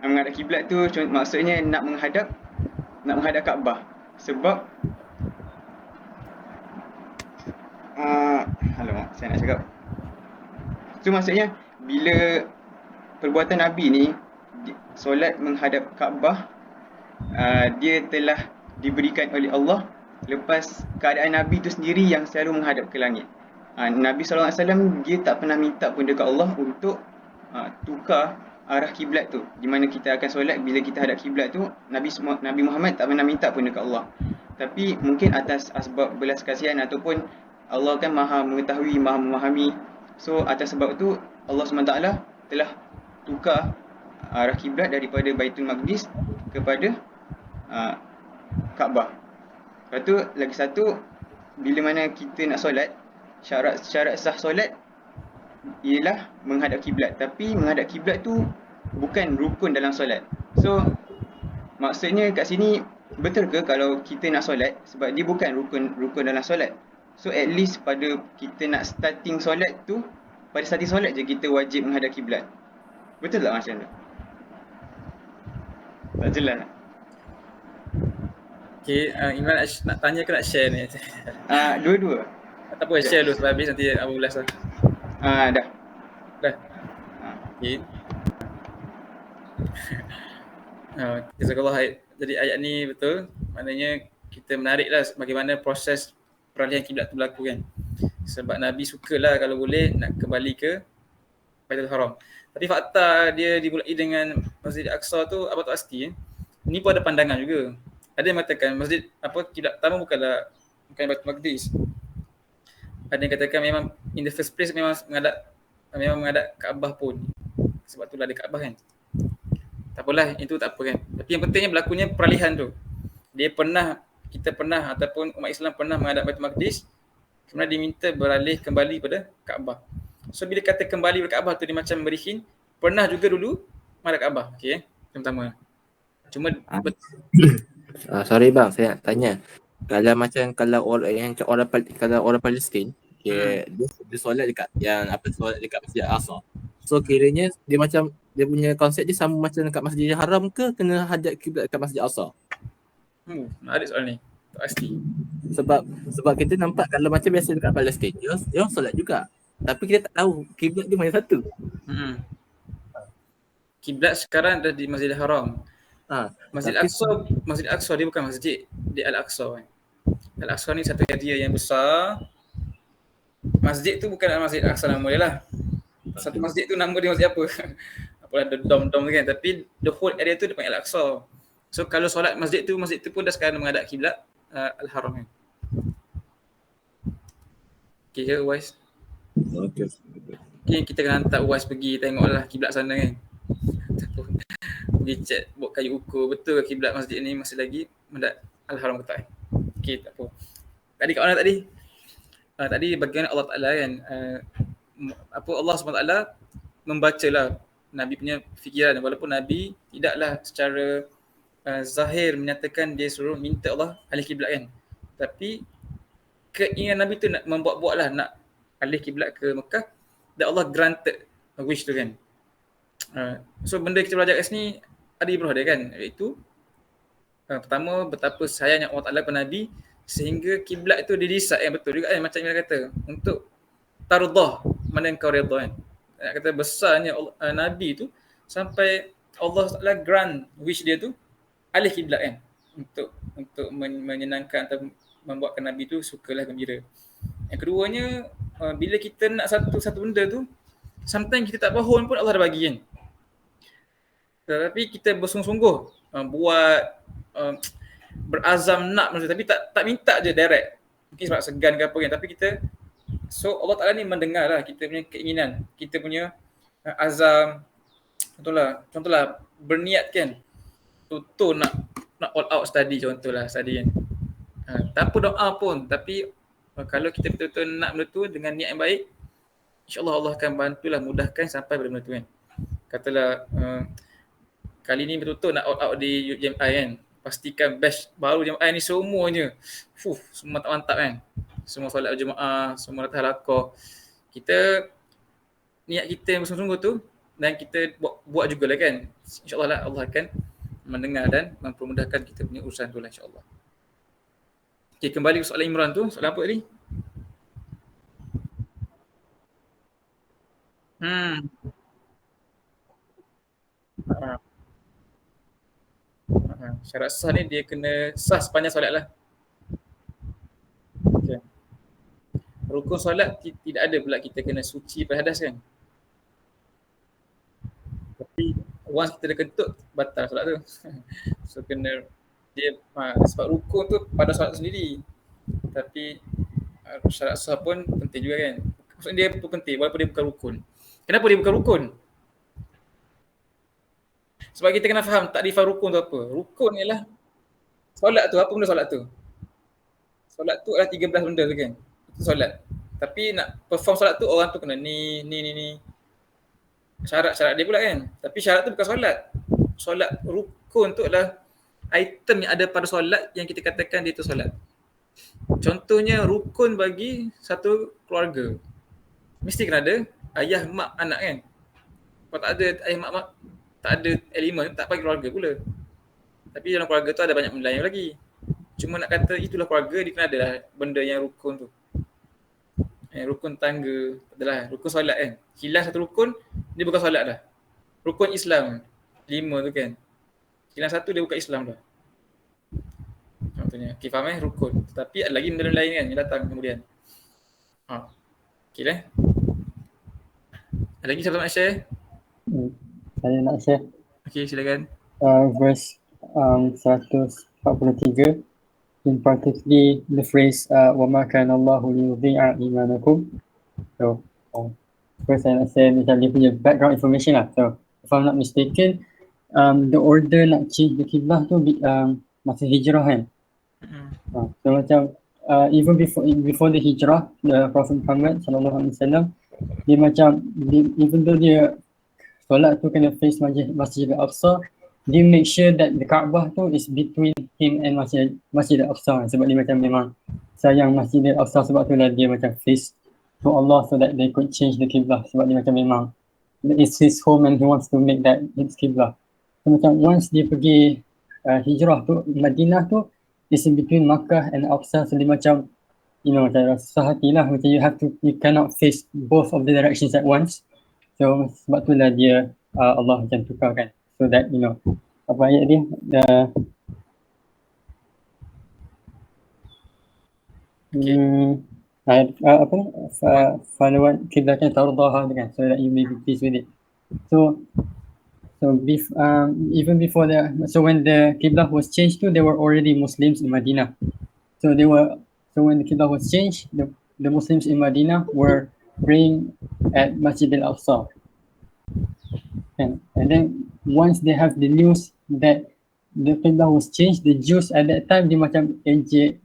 Menghadap kiblat tu maksudnya nak menghadap Kaabah. Sebab alamak, saya nak cakap. So maksudnya bila perbuatan Nabi ni solat menghadap Kaabah, dia telah diberikan oleh Allah lepas keadaan Nabi tu sendiri yang selalu menghadap ke langit. Nabi SAW dia tak pernah minta pun dekat Allah untuk tukar arah kiblat tu. Di mana kita akan solat, bila kita hadap kiblat tu, Nabi Muhammad tak pernah minta pun dekat Allah. Tapi mungkin atas asbab belas kasihan ataupun Allah kan maha mengetahui, maha memahami. So atas sebab tu Allah SWT telah tukar arah kiblat daripada Baitul Maqdis kepada Kaabah. Lepas tu lagi satu, bila mana kita nak solat, syarat sah solat ialah menghadap kiblat. Tapi menghadap kiblat tu bukan rukun dalam solat. So maksudnya kat sini, betul ke kalau kita nak solat, sebab dia bukan rukun dalam solat. So at least pada kita nak starting solat tu, pada starting solat je kita wajib menghadap kiblat. Betul tak macam tu? Tak jelas. Okay, Iman nak tanya ke nak share ni? Dua-dua. Tak apa, share dulu sebab habis nanti Abu ulas lah. Dah. Okay. Jazakallah. Jadi ayat ni betul, maknanya kita menariklah bagaimana proses peralihan kiblat tu berlaku kan. Sebab Nabi sukalah kalau boleh nak kembali ke Baitul Haram. Tapi fakta dia dimulai dengan Masjid Al-Aqsa tu apa tak pasti. Ni pun ada pandangan juga. Ada yang mengatakan kiblat pertama bukan Baitul Maqdis. Ada yang katakan memang in the first place memang menghadap Kaabah pun. Sebab tu lah ada Kaabah kan. Tak apalah, itu tak apa kan. Tapi yang pentingnya berlakunya peralihan tu. Kita pernah ataupun umat Islam pernah menghadap Baitul Maqdis, kemudian diminta beralih kembali pada Kaabah. So bila kata kembali pada Kaabah tu dia macam beri pernah juga dulu menghadap Kaabah. Okey, yang pertama. Cuma sorry bang, saya nak tanya. Kalau orang Palestin, dia solat dekat solat dekat Masjid Al-Aqsa. So kiranya dia macam dia punya konsep dia sama macam dekat Masjidil Haram ke kena hadap kiblat dekat Masjid Al-Aqsa? Menarik soal ni. Tak pasti. Sebab kita nampak kalau macam biasa dekat Palestin, dia solat juga. Tapi kita tak tahu kiblat dia mana satu. Kiblat sekarang ada di Masjidil Haram. Masjid Al-Aqsa dia bukan masjid, dia Al-Aqsa kan. Al-Aqsa ni satu area yang besar. Masjid tu bukan Masjid Al-Aqsa nama dia lah. Satu masjid tu nama dia masjid apa? Apalah dom-dom kan, tapi the whole area tu dia panggil Al-Aqsa. So kalau solat masjid tu pun dah sekarang menghadap kiblat Al-Haram kan. Okay ke Uwais? Okay, kita kena hantar Uwais pergi tengoklah kiblat sana kan. Pergi check buat kayu ukur betul ke kiblat masjid ni masih lagi menghadap Al-Haram ke tak kan. Okay, tak apa. Tadi kat mana tadi? Tadi bagaimana Allah Ta'ala kan, Allah SWT membacalah Nabi punya fikiran, walaupun Nabi tidaklah secara zahir menyatakan dia suruh minta Allah alih kiblat kan. Tapi keinginan Nabi tu nak membuat-buatlah nak alih kiblat ke Mekah, dan Allah granted wish tu kan. So benda kita belajar kat sini ada ibrah dia kan, iaitu pertama betapa sayangnya Allah Ta'ala kepada Nabi sehingga kiblat itu didesain betul juga kan, macam Imran kata, untuk tardah, mana yang kau redha kan. Nak kata besarnya Nabi tu sampai Allah Ta'ala grant wish dia tu alih kiblat kan, untuk menyenangkan atau membuatkan Nabi tu sukalah, gembira. Yang keduanya, bila kita nak satu benda tu, sometimes kita tak faham pun Allah dah bagi kan. Tetapi kita bersungguh-sungguh buat, berazam nak benda, tapi tak minta je direct. Mungkin sebab segan ke apa kan, tapi kita, so Allah Ta'ala ni mendengar lah kita punya keinginan, kita punya azam. Contohlah berniat kan, contoh nak all out study, contohlah study kan. Tanpa doa pun, tapi kalau kita betul-betul nak benda tu dengan niat yang baik, insyaAllah Allah akan bantulah, mudahkan sampai pada benda tu kan. Katalah kali ni betul-betul nak all out di UJMI kan, pastikan batch baru UJMI ni semuanya semua mantap-mantap kan, semua solat berjemaah, semua datang halaqah. Kita niat kita yang bersungguh-sungguh tu, dan kita buat jugalah kan, insyaAllah lah Allah akan mendengar dan mempermudahkan kita punya urusan tu lah, insyaAllah. Okay, kembali ke soalan Imran tu. Soalan apa tadi? Syarat sah ni dia kena sah sepanjang solat lah. Okay. Rukun solat tidak ada pula kita kena suci pada hadas kan. Tapi once kita dah kentut, batal solat tu. So kena dia, sebab rukun tu pada solat tu sendiri. Tapi syarat sah pun penting juga kan. Maksudnya dia pun penting walaupun dia bukan rukun. Kenapa dia bukan rukun? Sebab kita kena faham takrifan rukun tu apa. Rukun ialah solat tu, apa benda solat tu? Solat tu adalah 13 benda tu kan. Itu solat. Tapi nak perform solat tu, orang tu kena ni. Syarat-syarat dia pula kan. Tapi syarat tu bukan solat. Solat rukun tu adalah item yang ada pada solat yang kita katakan dia tu solat. Contohnya rukun bagi satu keluarga. Mesti kena ada ayah, mak, anak kan. Kalau tak ada ayah, mak, tak ada elemen, tak bagi keluarga pula. Tapi dalam keluarga tu ada banyak benda lain lagi. Cuma nak kata itulah keluarga, dia kena ada lah benda yang rukun tu. Rukun tangga, adalah rukun solat kan. Hilang satu rukun, dia bukan solat dah. Rukun Islam, 5 tu kan. Hilang satu, dia bukan Islam dah. Contohnya, okay, faham rukun. Tetapi ada lagi benda lain kan yang datang kemudian. Okay lah. Ada lagi siapa nak share? Saya nak share. Okay, silakan. Verse 143, in particularly the phrase وَمَا كَانَ اللَّهُ لِيُضِيعَ إِيمَانَكُمْ. So first saya nak share macam dia punya background information lah. So if I'm not mistaken, the order nak change the kiblah tu masa hijrah kan. So macam even before the hijrah, the Prophet Muhammad SAW, dia macam even though dia solat tu kena face Masjid Al-Aqsa, dia make sure that the Kaabah tu is between him and Masjid Al-Aqsa, sebab dia macam memang sayang Masjid Al-Aqsa, sebab tu lah dia macam face to Allah so that they could change the Qiblah, sebab dia macam memang it's his home and he wants to make that his Qiblah. So macam once dia pergi hijrah tu, Madinah tu is in between Makkah and Aqsa, so dia macam macam susah hati lah, macam you cannot face both of the directions at once. So sebab tu lah dia Allah macam tukarkan so that apa ayat dia ayat apa ni falawan kiblatan tardaha kan, so that you may be pleased with it. So even before when the Qiblah was changed there were already Muslims in Madinah. So when the Qiblah was changed, the Muslims in Madinah were praying at Masjid Al-Aqsa. And then once they have the news that the Qiblah was changed, the Jews at that time dia macam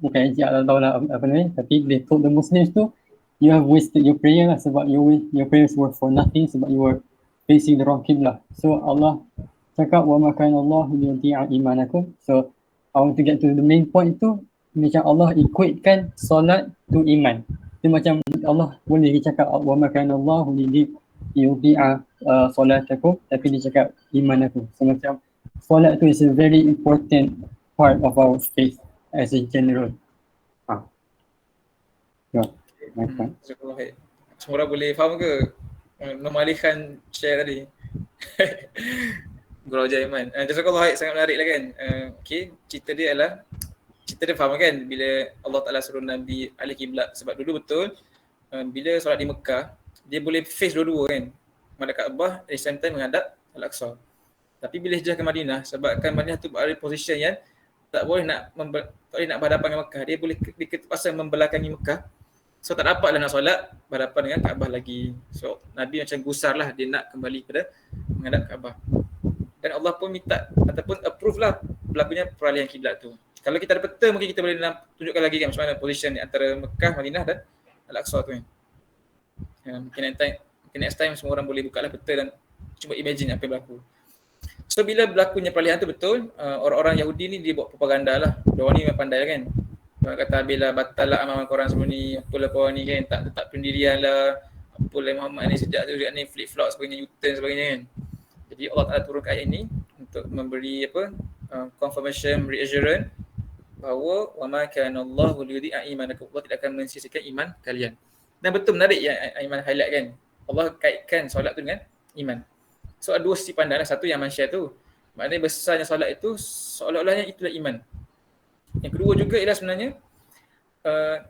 bukan Allah tahu lah apa namanya, tapi they told the Muslims tu, you have wasted your prayer lah, sebab your prayers were for nothing, sebab you were facing the wrong Qiblah. So Allah cakap وَمَا كَانَ اللَّهُ لِيُضِيعَ إِيمَانَكُمْ. So I want to get to the main point tu, macam Allah equatekan solat to iman. Dia macam Allah boleh cakap وَمَا كَانَ اللَّهُ yudhi'a solatakum, tapi dia cakap iman aku. So macam solat tu is a very important part of our faith as a general. Yeah, my point. Jazakallah khair. Semua orang boleh faham ke mengalihkan share tadi? Gurau Jaiman. Jazakallah khair, sangat menarik lah kan. Okay, cerita dia faham kan bila Allah Ta'ala suruh Nabi alih kiblat. Sebab dulu betul bila solat di Mekah, dia boleh face dua-dua kan. Menghadap Kaabah, at the same time menghadap Al-Aqsa. Tapi bila hijrah ke Madinah, sebabkan Madinah tu berada position yang tak boleh nak berhadapan dengan Mekah. Dia boleh terpaksa membelakangi Mekah. So tak dapatlah nak solat berhadapan dengan Kaabah lagi. So Nabi macam gusar lah, dia nak kembali pada menghadap Kaabah. Dan Allah pun minta ataupun approve lah berlakunya peralihan kiblat tu. Kalau kita ada peta, mungkin kita boleh tunjukkan lagi kan macam mana position ni antara Mekah, Madinah dan Al-Aqsa tu kan. Mungkin next time semua orang boleh buka lah peta dan cuba imagine apa yang berlaku. So bila berlakunya peralihan tu betul, orang-orang Yahudi ni dia buat propaganda lah. Diorang ni memang pandai kan. Diorang kata bila batal lah amalan korang semua ni, apalah korang ni kan, tak tetap pendirian lah, apalah Muhammad ni sejak tu ni flip-flop sebagainya, U-turn sebagainya kan. Jadi Allah Ta'ala turunkan ayat ini untuk memberi confirmation, reassurance bahawa wa ma kana Allahu liyudhi'a imanakum, Allah tidak akan mensia-siakan iman kalian. Dan betul menarik yang Aiman highlight kan, Allah kaitkan solat tu dengan iman. So ada dua sisi pandang, satu yang Aiman share tu, maknanya besarnya solat itu seolah-olahnya itulah iman. Yang kedua juga ialah sebenarnya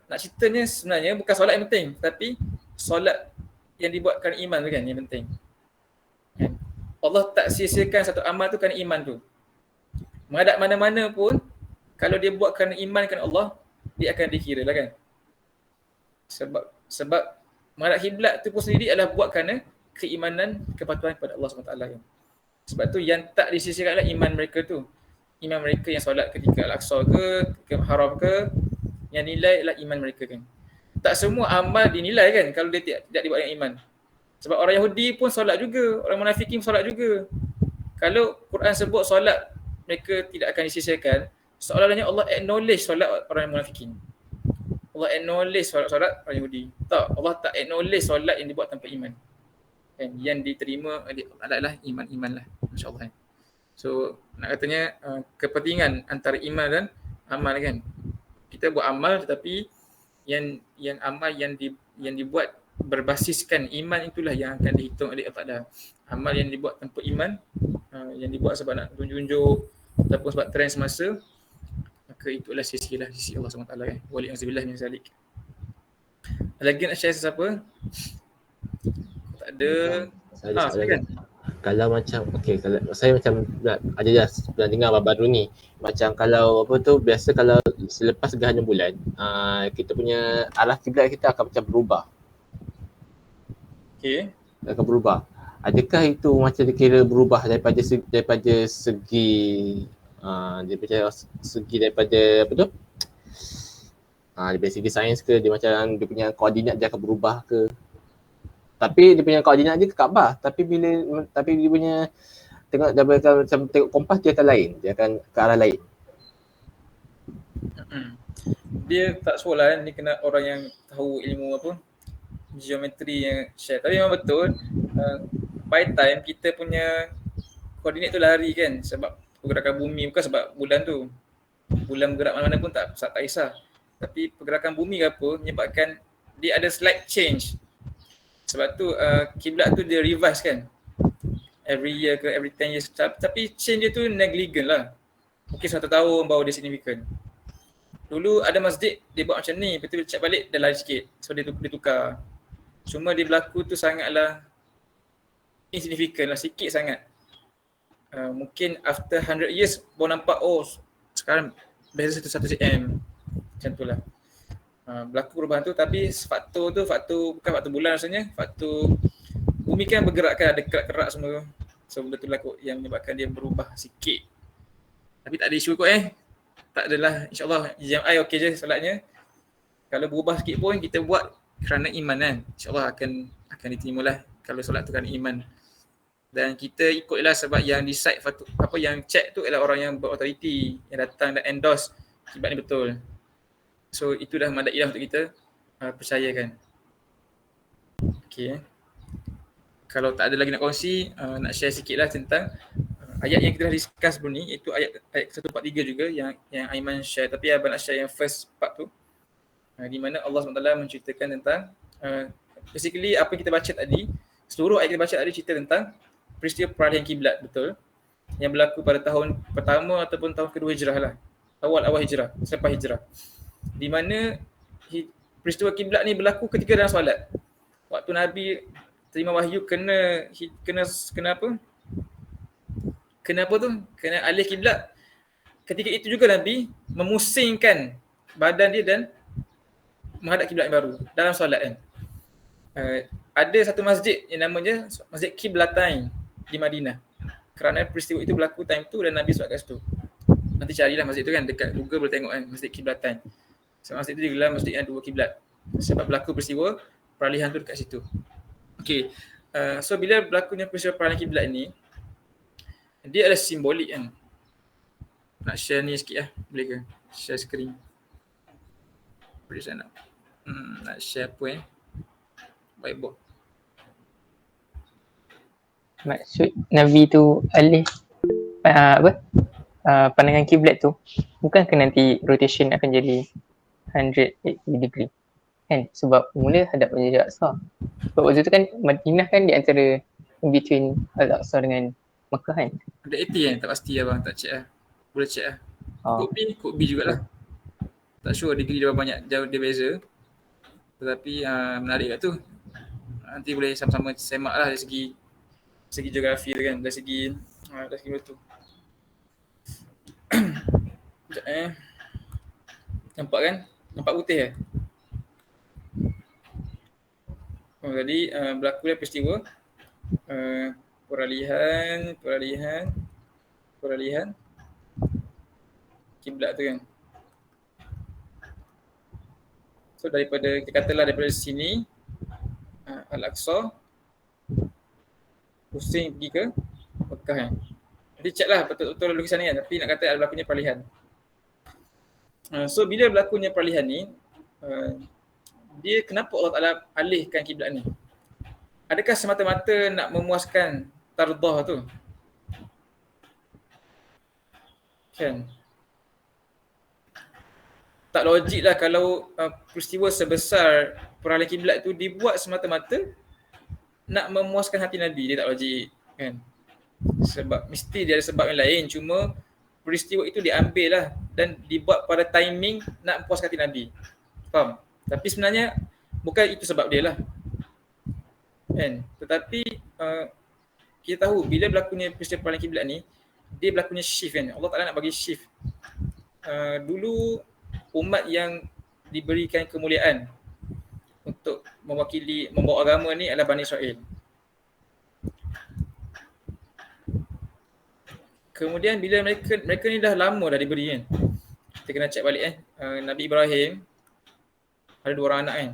nak ceritanya sebenarnya bukan solat yang penting, tapi solat yang dibuatkan iman tu kan yang penting. Allah tak sia-siakan satu amal tu kerana iman tu. Menghadap mana-mana pun, kalau dia buat kerana iman kerana Allah, dia akan dikira lah kan. Sebab menghadap kiblat tu pun sendiri adalah buat kerana keimanan, kepatuhan kepada Allah SWT kan. Sebab tu yang tak disisihkan adalah iman mereka tu. Iman mereka yang solat ketika Al-Aqsa ke Haram ke, yang nilai adalah iman mereka kan. Tak semua amal dinilai kan kalau dia tidak dibuat dengan iman. Sebab orang Yahudi pun solat juga, orang munafikin solat juga. Kalau Quran sebut solat mereka tidak akan disisihkan, seolah-olahnya Allah acknowledge solat orang munafikin. Allah acknowledge solat orang Yahudi. Tak, Allah tak acknowledge solat yang dibuat tanpa iman. Kan, yang diterima adalah iman-iman lah. Masya-Allah kan. So nak katanya kepentingan antara iman dan amal kan. Kita buat amal tetapi yang amal yang dibuat berbasiskan iman itulah yang akan dihitung oleh Allah Ta'ala. Amal yang dibuat tanpa iman, yang dibuat sebab nak tunjuk ataupun sebab trend semasa, maka itulah sisi Allah SWT kan. Wali'azubillah min zalik. Lagi nak share sesiapa? Tak ada. Silakan. Kalau macam kalau saya macam ada dengar baru ni, macam kalau biasa kalau selepas gerhana bulan, kita punya arah kiblat kita akan macam berubah. Okay. Akan berubah. Adakah itu macam dikira berubah daripada segi daripada daripada segi sains ke, dia macam dia punya koordinat dia akan berubah ke? Tapi dia punya koordinat dia ke Kaabah, tapi dia punya tengok kompas dia akan lain, dia akan ke arah lain. Dia tak sekolah kan, ni kena orang yang tahu ilmu geometri yang share. Tapi memang betul, by time kita punya koordinat tu lari kan, sebab pergerakan bumi, bukan sebab bulan tu. Bulan bergerak mana-mana pun tak kisah. Tapi pergerakan bumi ke apa menyebabkan dia ada slight change. Sebab tu kiblat tu dia revise kan. Every year ke every 10 years. Tapi change dia tu negligent lah. Mungkin 1 tahun baru dia significant. Dulu ada masjid dia buat macam ni, lepas tu dia check balik dah lari sikit. So dia tukar. Cuma dia berlaku tu sangatlah insignificant lah, sikit sangat. Mungkin after 100 years baru nampak sekarang beza 1 cm. Macam tu lah. Berlaku perubahan tu, tapi faktor bukan faktor bulan rasanya, faktor bumi kan bergerak kan, ada kerak-kerak semua. So benda tu lah yang menyebabkan dia berubah sikit. Tapi tak ada isu kot tak adalah, insyaAllah JMI okey je solatnya. Kalau berubah sikit pun kita buat kerana iman kan, insyaAllah akan diterima lah kalau solat tu kerana iman. Dan kita ikutlah sebab yang decide yang check tu ialah orang yang berautoriti, yang datang dan endorse kiblat ni betul. So itu dah madai lah untuk kita percayakan. Okay. kalau tak ada lagi nak kongsi, nak share sikit lah tentang ayat yang kita dah discuss sebelum ni, iaitu ayat 143 juga yang Aiman share, tapi Abang nak share yang first part tu, di mana Allah SWT menceritakan tentang basically apa yang kita baca tadi, seluruh ayat kita baca tadi cerita tentang peristiwa peralihan kiblat, betul, yang berlaku pada tahun pertama ataupun tahun kedua hijrah lah, awal-awal hijrah, selepas hijrah, di mana peristiwa kiblat ni berlaku ketika dalam solat. Waktu Nabi terima wahyu kena apa? Kena apa tu? Kena alih kiblat. Ketika itu juga Nabi memusingkan badan dia dan menghadap kiblat yang baru dalam solat kan. Ada satu masjid yang namanya Masjid Qiblatain di Madinah. Kerana peristiwa itu berlaku time tu dan Nabi solat kat situ. Nanti carilah masjid tu kan, dekat Google boleh tengok kan, Masjid Qiblatain. Sebab masjid tu digelar masjid yang dua kiblat. Sebab berlaku peristiwa peralihan tu dekat situ. Okay. So bila berlakunya peristiwa peralihan kiblat ni, dia adalah simbolik kan. Nak share ni sikit lah, boleh ke? Share screen. Boleh saya nak. Nak share apa whiteboard. Maksud Nabi tu alih pandangan kiblat tu bukan ke nanti rotation akan jadi 180 degree kan, sebab mula hadap Masjid Al-Aqsa. Sebab waktu tu kan Madinah kan di antara in between Al-Aqsa dengan Makkah kan. Ada 80 kan? Tak pasti abang, tak check lah. Boleh check lah. Could be jugalah. Tak sure degree dia banyak jauh dia beza. Tetapi menarik kat tu. Nanti boleh sama-sama semak lah dari segi geografi tu kan, dari segi tu. Sekejap nampak kan? Nampak putih tadi berlaku peristiwa peralihan kiblat tu kan. So daripada, kita katalah daripada sini Al-Aqsa pusing pergi ke Mekah kan. Nanti check lah betul-betul lukisan ni kan, tapi nak kata ada berlakunya peralihan. So bila berlakunya peralihan ni, dia kenapa Allah Ta'ala alihkan kiblat ni? Adakah semata-mata nak memuaskan tardah tu? Kan? Tak logik lah kalau peristiwa sebesar peralihan kiblat tu dibuat semata-mata nak memuaskan hati Nabi. Dia tak logik kan? Sebab mesti dia ada sebab yang lain, cuma peristiwa itu diambil lah dan dibuat pada timing nak puaskan hati Nabi. Faham? Tapi sebenarnya bukan itu sebab dia lah kan. Tetapi kita tahu bila berlakunya peristiwa peralihan kiblat ni, dia berlakunya shift kan. Allah Ta'ala nak bagi shift. Dulu umat yang diberikan kemuliaan untuk mewakili, membawa agama ni adalah Bani Israel. Kemudian bila mereka ni dah lama dah diberi kan. Kita kena check balik Nabi Ibrahim ada 2 orang anak kan.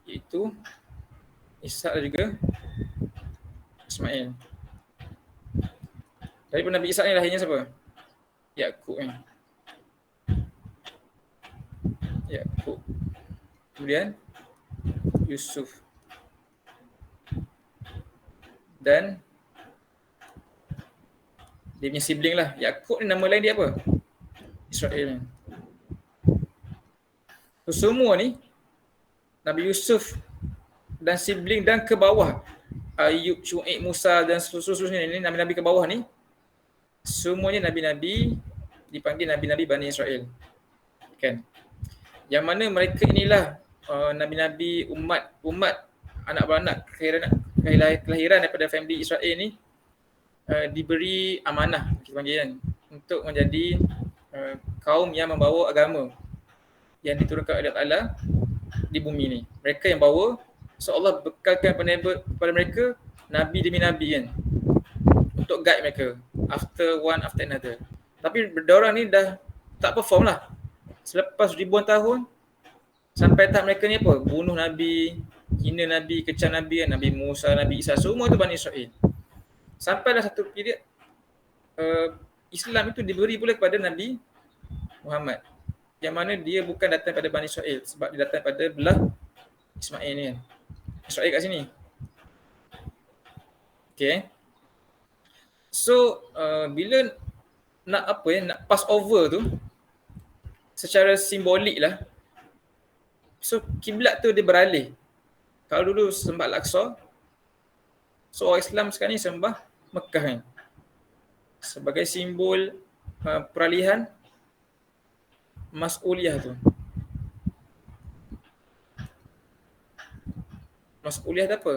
Iaitu Ishak dan juga Ismail. Daripada Nabi Ishak ni lahirnya siapa? Yaqub kan. Yaqub. Kemudian Yusuf. Dan dia punya sibling lah. Yaqub ni nama lain dia apa? Israel. So semua ni Nabi Yusuf dan sibling dan ke bawah Ayub, Syuaib, Musa dan seterusnya ni, nabi-nabi ke bawah ni semuanya nabi-nabi dipanggil nabi-nabi Bani Israel. Kan? Yang mana mereka inilah nabi-nabi umat anak beranak kelahiran daripada family Israel ni diberi amanah kita panggil kan, untuk menjadi kaum yang membawa agama yang diturunkan oleh Allah Ta'ala di bumi ni. Mereka yang bawa, so Allah bekalkan kepada mereka nabi demi nabi kan, untuk guide mereka after another. Tapi berdorang ni dah tak perform lah. Selepas ribuan tahun sampai tahap mereka ni apa? Bunuh nabi, hina nabi, kecam nabi kan, Nabi Musa, Nabi Isa, semua tu Bani Israel. Sampailah satu period Islam itu diberi pula kepada Nabi Muhammad, yang mana dia bukan datang pada Bani Israel, sebab dia datang pada belah Ismail ni kan. Israel kat sini. Okay. So bila nak nak pass over tu secara simbolik lah. So kiblat tu dia beralih. Kalau dulu sembah Al-Aqsa, so orang Islam sekarang ni sembah Mekah kan. Sebagai simbol peralihan mas'uliyah tu. Mas'uliyah tu apa?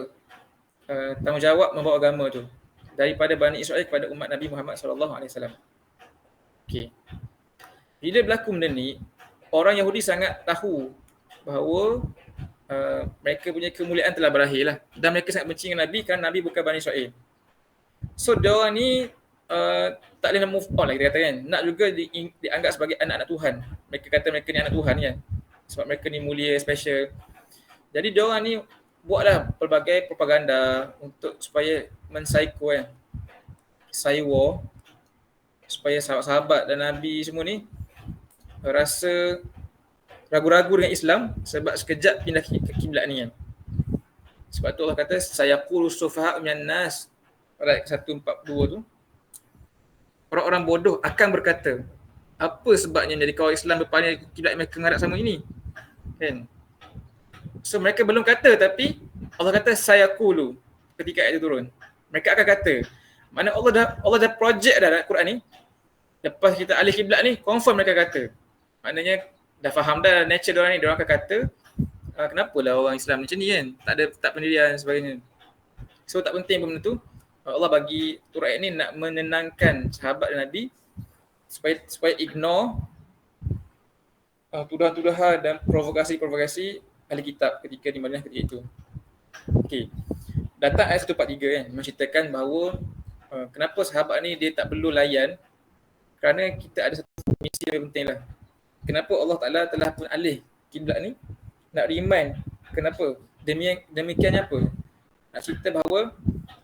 Tanggungjawab membawa agama tu daripada Bani Israel kepada umat Nabi Muhammad SAW. Okey. Bila berlaku benda ni, orang Yahudi sangat tahu bahawa mereka punya kemuliaan telah berakhir lah. Dan mereka sangat benci dengan Nabi kerana Nabi bukan Bani Israel. So diorang ni tak boleh move on lah kita kata kan. Nak juga dianggap sebagai anak-anak Tuhan. Mereka kata mereka ni anak Tuhan kan. Sebab mereka ni mulia, special. Jadi diorang ni buatlah pelbagai propaganda untuk supaya mensaiko kan. Saiwa supaya sahabat-sahabat dan Nabi semua ni rasa ragu-ragu dengan Islam sebab sekejap pindah ke kiblat ni kan. Sebab tu Allah kata sayaqulu sufaha minan nas ayat 142 tu. Orang-orang bodoh akan berkata, apa sebabnya jadi kaum Islam berpaling kiblat mereka menghadap sama ini? Kan? So mereka belum kata tapi Allah kata sayaqulu ketika ayat itu turun. Mereka akan kata. Mana Allah dah project dah dalam Quran ni. Lepas kita alih kiblat ni, confirm mereka kata. Maknanya dah faham dah nature diorang ni. Diorang akan kata, kenapalah orang Islam macam ni kan? Tak pendirian sebagainya. So tak penting benda tu. Allah bagi turut ayat ni nak menenangkan sahabat dan Nabi supaya ignore tuduhan-tuduhan dan provokasi-provokasi ahli kitab ketika di Madinah ketika itu. Okey. Datang ayat 143 kan menceritakan bahawa kenapa sahabat ni dia tak perlu layan kerana kita ada satu misi yang penting lah. Kenapa Allah Ta'ala telah pun alih kiblat ni? Nak remind. Kenapa? Demikiannya apa? Nak cerita bahawa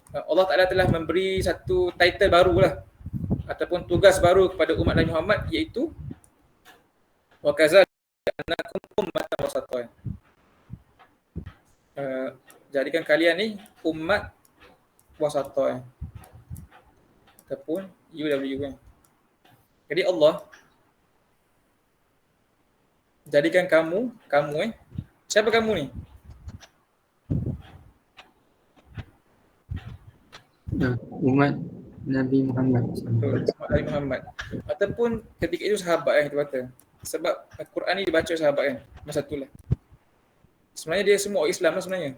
Allah Ta'ala telah memberi satu title baru lah ataupun tugas baru kepada umat Nabi Muhammad iaitu wa kazalika ummatan wasatan. Jadikan kalian ni umat wasatan ataupun UW kan. Jadi Allah jadikan kamu siapa kamu ni? Umat Nabi Muhammad. Umat Nabi Muhammad. Ataupun ketika itu sahabat kita kata. Sebab Al-Quran ni dibaca sahabat kan. Masa tu lah. Sebenarnya dia semua orang Islam lah sebenarnya.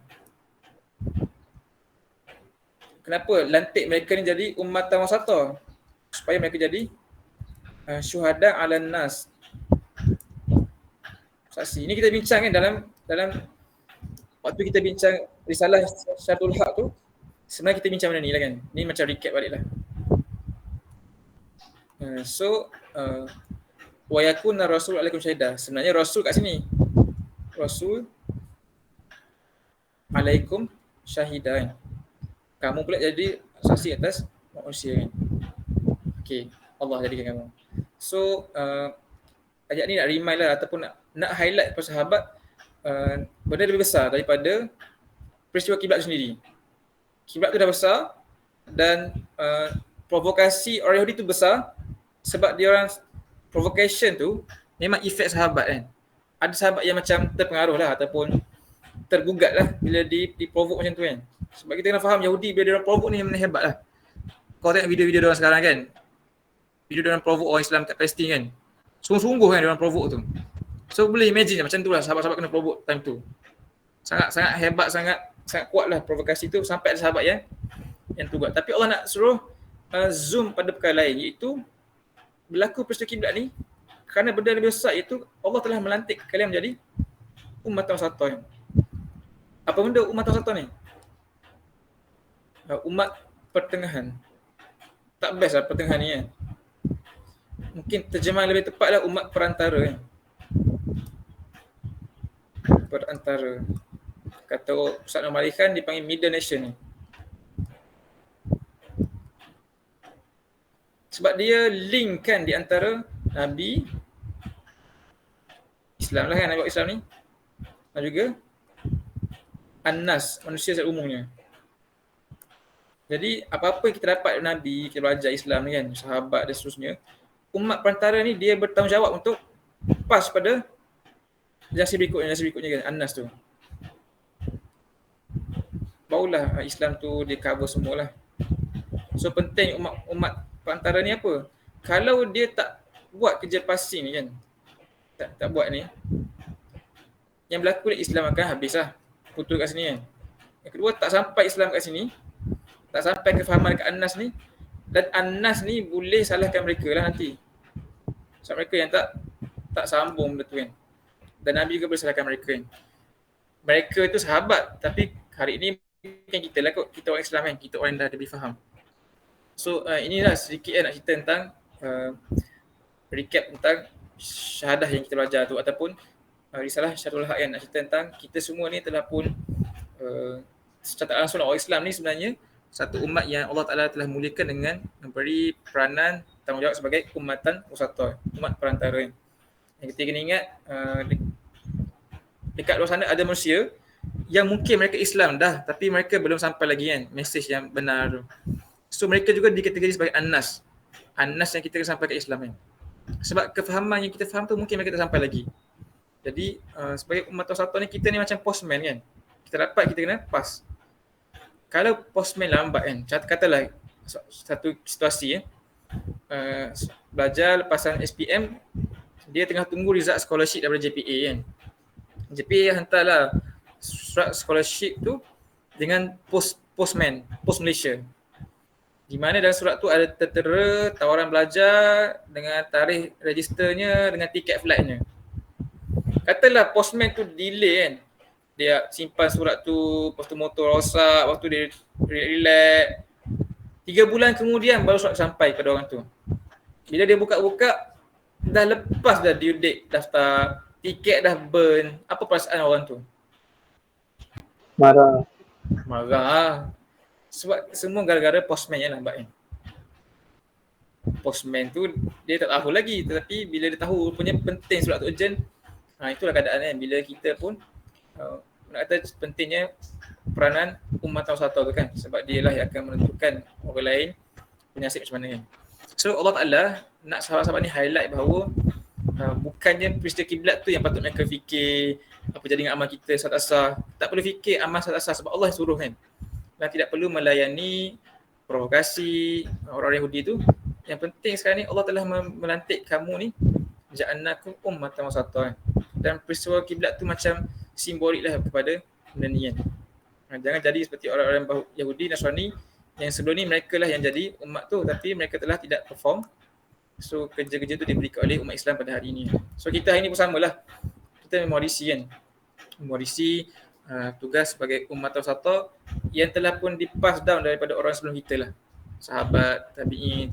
Kenapa lantik mereka ni jadi ummatan wasata? Supaya mereka jadi syuhada 'alan nas. Saksi. Ini kita bincang kan dalam waktu kita bincang risalah Syarhul Haq tu. Sebenarnya kita bincang benda ni lah kan. Ni macam recap balik lah. Wa yakuna rasul alaikum syahidah. Sebenarnya rasul kat sini. Rasul alaikum syahidah kan. Kamu pula jadi saksi atas manusia kan. Okey, Allah jadikan kamu. So ayat ni nak remind lah ataupun nak highlight kepada sahabat benda lebih besar daripada peristiwa kiblat sendiri. Kiblat tu dah besar dan provokasi orang Yahudi tu besar sebab dia orang provocation tu memang efek sahabat kan. Ada sahabat yang macam terpengaruh lah ataupun tergugat lah bila di-provoke macam tu kan. Sebab kita kena faham Yahudi bila dia orang provoke ni memang hebat lah. Kau tengok video-video dia orang sekarang kan. Video dia orang provoke orang Islam kat Palestin kan. Sungguh-sungguh kan dia orang provoke tu. So boleh imagine macam tu lah sahabat-sahabat kena provoke time tu. Sangat hebat, sangat kuat lah provokasi tu sampai ada sahabat yang tugas. Tapi Allah nak suruh zoom pada perkara lain iaitu berlaku peristiwa kiblat ni kerana benda lebih besar iaitu Allah telah melantik kalian menjadi ummatan wasatan. Apa benda ummatan wasatan ni? Umat pertengahan. Tak best lah pertengahan ni kan. Mungkin terjemahan lebih tepat lah umat perantara kan. Perantara. Kata Ustaz Nur Malik Khan dipanggil middle nation ni. Sebab dia link kan di antara Nabi Islam lah kan, Nabi Islam ni. Dan juga An-Nas, manusia secara umumnya. Jadi apa-apa yang kita dapat dari Nabi, kita belajar Islam ni kan, sahabat dan seterusnya, umat perantara ni dia bertanggungjawab untuk pas pada generasi berikutnya kan, An-Nas tu. Barulah Islam tu dia cover semualah. So penting umat perantara ni apa? Kalau dia tak buat kerja passing ni kan, tak buat ni, yang berlaku ni Islam akan habis lah. Putus kat sini kan. Yang kedua, tak sampai Islam kat sini, tak sampai kefahaman dekat An-Nas ni, dan An-Nas ni boleh salahkan mereka lah nanti. Sebab mereka yang tak sambung benda tu kan. Dan Nabi juga boleh salahkan mereka kan. Mereka tu sahabat, tapi hari ni kan kita lah kot, kita orang Islam kan, kita orang yang dah lebih faham. So inilah sedikit nak cerita tentang recap tentang syahadah yang kita belajar tu, ataupun risalah Syarul Haq kan, nak cerita tentang kita semua ni telah pun secara langsung orang Islam ni sebenarnya satu umat yang Allah Ta'ala telah muliakan dengan memberi peranan tanggungjawab sebagai umatan wasatah, umat perantara. Yang kita kena ingat, dekat luar sana ada manusia yang mungkin mereka Islam dah, tapi mereka belum sampai lagi kan mesej yang benar tu. So mereka juga dikategori sebagai An-Nas. An-Nas yang kita kena sampai ke Islam kan. Sebab kefahaman yang kita faham tu mungkin mereka tak sampai lagi. Jadi sebagai umat wasatah ni, kita ni macam postman kan. Kita dapat, kita kena pass. Kalau postman lambat kan, katalah satu situasi belajar lepasan SPM, dia tengah tunggu result scholarship daripada JPA kan. JPA hantarlah surat scholarship tu dengan postman, Post Malaysia. Di mana dalam surat tu ada tertera tawaran belajar dengan tarikh registernya, dengan tiket flightnya. Katalah postman tu delay kan, dia simpan surat tu, lepas tu motor rosak, waktu dia relax, 3 bulan kemudian baru surat sampai pada orang tu. Bila dia buka-buka, dah lepas dah due date daftar, tiket dah burn. Apa perasaan orang tu? Marah. Sebab semua gara-gara postman yang lambat kan. Postman tu dia tak tahu lagi, tetapi bila dia tahu rupanya penting surat tu urgent, itulah keadaan kan. Bila kita pun nak kata pentingnya peranan umat wasatah tu kan, sebab dia lah yang akan menentukan orang lain punya nasib macam mana kan. So Allah Ta'ala nak sahabat-sahabat ni highlight bahawa bukannya peristiwa kiblat tu yang patut mereka fikir apa jadi dengan amal kita saat asar. Tak perlu fikir amal saat asar sebab Allah yang suruh kan. Dan tidak perlu melayani provokasi orang Yahudi tu. Yang penting sekarang ni Allah telah melantik kamu ni, ja'alnakum ummatan wasatah. Dan peristiwa kiblat tu macam simbolik lah kepada benda ni kan. Jangan jadi seperti orang-orang Yahudi, Nasrani yang sebelum ni mereka lah yang jadi umat tu, tapi mereka telah tidak perform. So kerja-kerja tu diberikan oleh umat Islam pada hari ini. So kita hari ni pun samalah. Kita mewarisi kan. Mewarisi tugas sebagai umat wasatah yang telah pun dipass down daripada orang sebelum kita lah. Sahabat, tabi'in,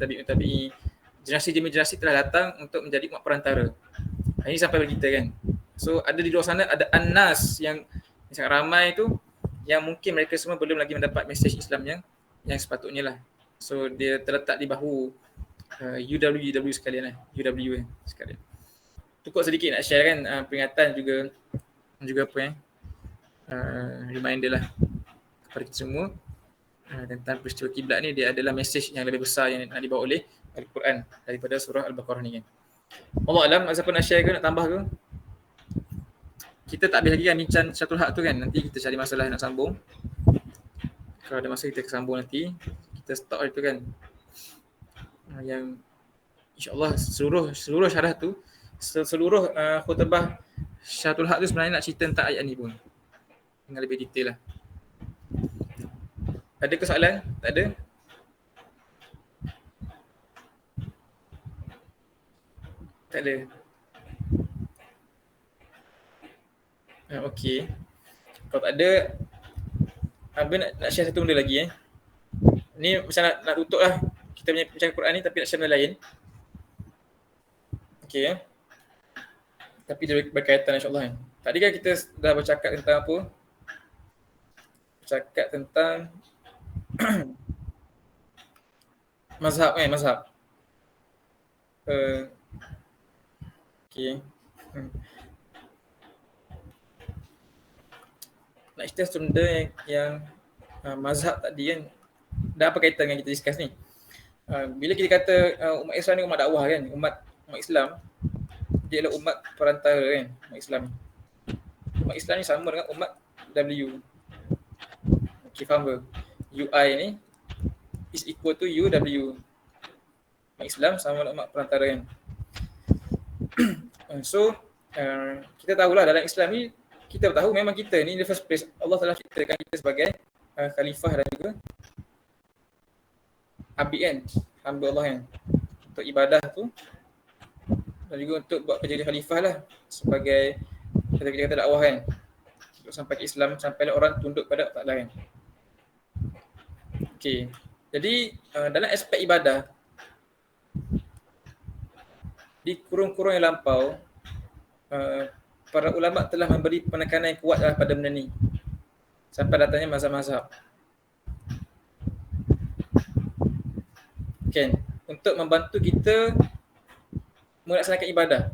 generasi demi generasi telah datang untuk menjadi umat perantara. Ini sampai bagi kita kan. So ada di luar sana ada An-Nas yang sangat ramai tu, yang mungkin mereka semua belum lagi mendapat mesej Islam yang sepatutnya lah. So dia terletak di bahu UW sekalian lah. UW sekalian. Cukup sedikit nak share kan, peringatan juga apa reminder lah kepada kita semua tentang peristiwa kiblat ni. Dia adalah mesej yang lebih besar yang nak dibawa oleh Al-Quran daripada surah Al-Baqarah ni kan. Allah Alam, siapa nak share ke, nak tambah ke? Kita tak habis lagi kan bincang Syarul Haq tu kan. Nanti kita cari masalah nak sambung. Kalau ada masa kita sambung nanti. Kita stop itu kan. Yang insyaAllah seluruh syarah tu, seluruh khutbah Syarul Haq tu sebenarnya nak cerita tentang ayat ni pun dengan lebih detail lah. Ada ke soalan? Tak ada? Tak ada. Okey. Kalau tak ada, Abang nak share satu benda lagi Ni macam nak tutup lah kita punya perbincangan Quran ni, tapi nak share benda lain. Okey Tapi dia berkaitan insyaAllah kan. Tadi kan kita dah bercakap tentang apa? Bercakap tentang mazhab kan, mazhab. Okey. Nak cerita satu benda yang mazhab tadi kan, Dan apa kaitan dengan kita discuss ni? Bila kita kata umat Islam ni umat dakwah kan, umat Islam dia adalah umat perantara kan, umat Islam ni. Umat Islam ni sama dengan umat W. Okay, faham ke? UI ni is equal to UW. Umat Islam sama dengan umat perantara kan. So, kita tahulah dalam Islam ni, kita tahu memang kita ni in the first place, Allah telah ciptakan kita sebagai khalifah dan juga abid kan, hamba Allah kan, untuk ibadah tu dan juga untuk buat kerja khalifah lah, sebagai kita kata dakwah kan, untuk sampai ke Islam, sampailah orang tunduk pada Allah kan. Okay, jadi dalam aspek ibadah di kurung-kurung yang lampau, para ulama telah memberi penekanan yang kuat pada benda ni sampai datangnya mazhab-mazhab. Okay, untuk membantu kita melaksanakan ibadah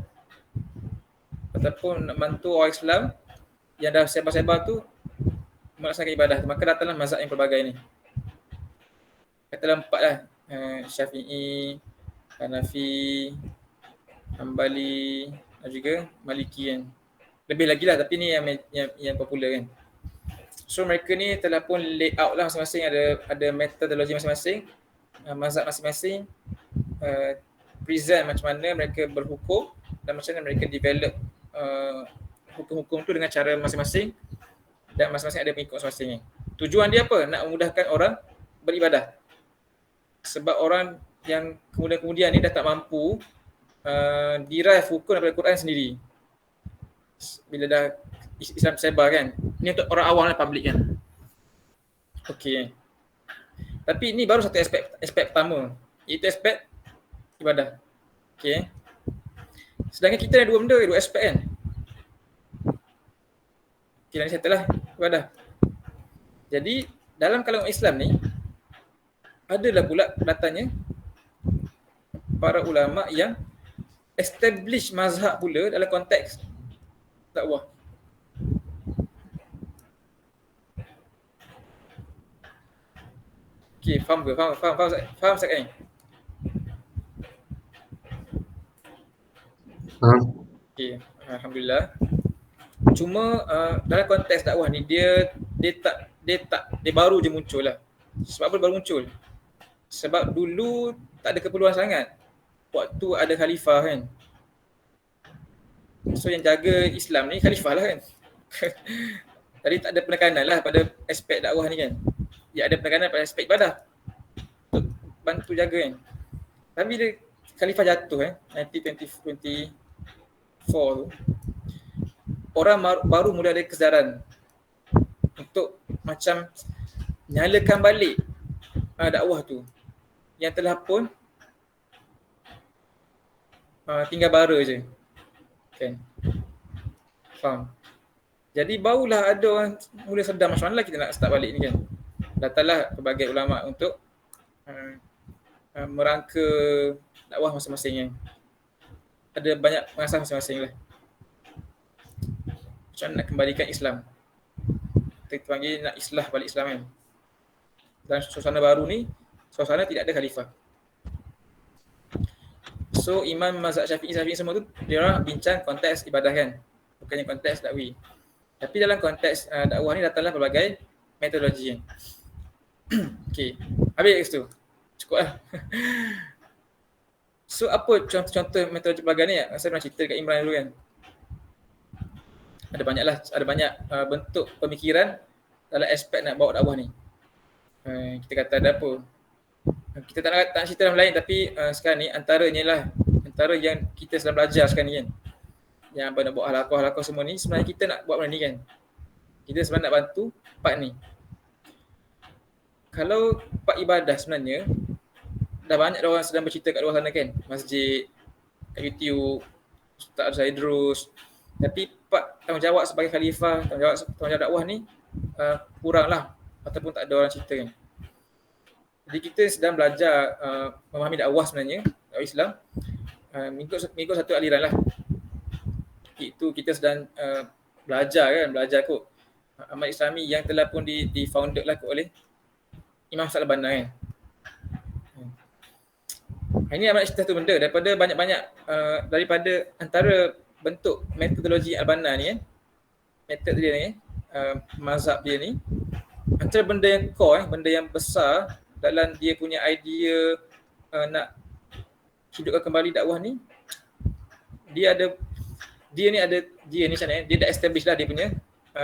ataupun membantu orang Islam yang dah sebar-sebar tu melaksanakan ibadah, maka datanglah mazhab yang pelbagai ni. Katalah 4 lah, Syafi'i, Hanafi, Hambali dan juga Maliki kan. Lebih lagi lah, tapi ni yang popular kan. So mereka ni telah pun layout lah masing-masing, ada metodologi masing-masing, mazhab masing-masing, present macam mana mereka berhukum dan macam mana mereka develop hukum-hukum tu dengan cara masing-masing, dan masing-masing ada pengikut masing-masing. Tujuan dia apa? Nak memudahkan orang beribadah. Sebab orang yang kemudian ni dah tak mampu derive hukum daripada Quran sendiri. Bila dah Islam sebar kan. Ni untuk orang awam lah, public kan. Okey. Tapi ni baru satu aspek pertama. Itu aspek ibadah. Okey. Sedangkan kita ada dua aspek kan. Okey, ni settle lah ibadah. Jadi dalam kalangan Islam ni adalah pula datanya para ulama yang establish mazhab pula dalam konteks dakwah. Okey, faham ke? Faham Ustaz kan? Faham. Okey, alhamdulillah. Cuma dalam konteks dakwah ni dia baru je muncul lah. Sebab apa baru muncul? Sebab dulu tak ada keperluan sangat. Waktu ada khalifah kan. So yang jaga Islam ni khalifah lah kan. Tadi tak ada penekanan lah pada aspek dakwah ni kan. Ya ada penekanan pada aspek ibadah untuk bantu jaga kan. Tapi bila khalifah jatuh 2024 tu, orang baru mula ada kesedaran untuk macam nyalakan balik dakwah tu yang telah pun tinggal bara je kan. Faham? Jadi barulah ada orang mula sedar macam mana kita nak start balik ni kan. Datanglah pelbagai ulama untuk merangka dakwah masing-masing kan. Ada banyak pengasas masing-masing lah. Macam mana nak kembalikan Islam. Kita panggil nak islah balik Islam kan. Dan suasana baru ni, suasana tidak ada khalifah. So imam mazhab Syafi'i semua tu dia orang bincang konteks ibadah kan, bukannya konteks dakwi. Tapi dalam konteks dakwah ni datanglah pelbagai metodologi kan. Okey, habis kat situ. Cukup lah. So apa contoh-contoh metodologi pelbagai ni? Saya pernah cerita dekat Imran dulu kan. Ada banyak bentuk pemikiran dalam aspek nak bawa dakwah ni. Kita kata ada apa? Kita tak nak cerita dalam lain, tapi sekarang ni antara yang kita sedang belajar sekarang ni kan. Yang apa nak buat halaqah semua ni, sebenarnya kita nak buat benda ni kan. Kita sebenarnya nak bantu part ni. Kalau part ibadah sebenarnya dah banyak orang sedang bercerita kat luar sana kan. Masjid, kat YouTube, Ustaz Zaidrus. Tapi part tanggungjawab sebagai khalifah, tanggungjawab dakwah ni kurang lah, ataupun tak ada orang cerita kan. Jadi kita sedang belajar memahami dakwah sebenarnya, dakwah Islam, mengikut satu aliran lah. Itu kita sedang belajar kot amal Islami yang telah pun di-founded lah kot oleh Imam Sa'al Banna kan. Ini amat satu benda daripada banyak-banyak daripada antara bentuk metodologi Al-Banna ni metod dia ni mazhab dia ni, antara benda yang core benda yang besar dalam dia punya idea nak hidupkan kembali dakwah ni, dia ni macam ni, dia dah establish lah dia punya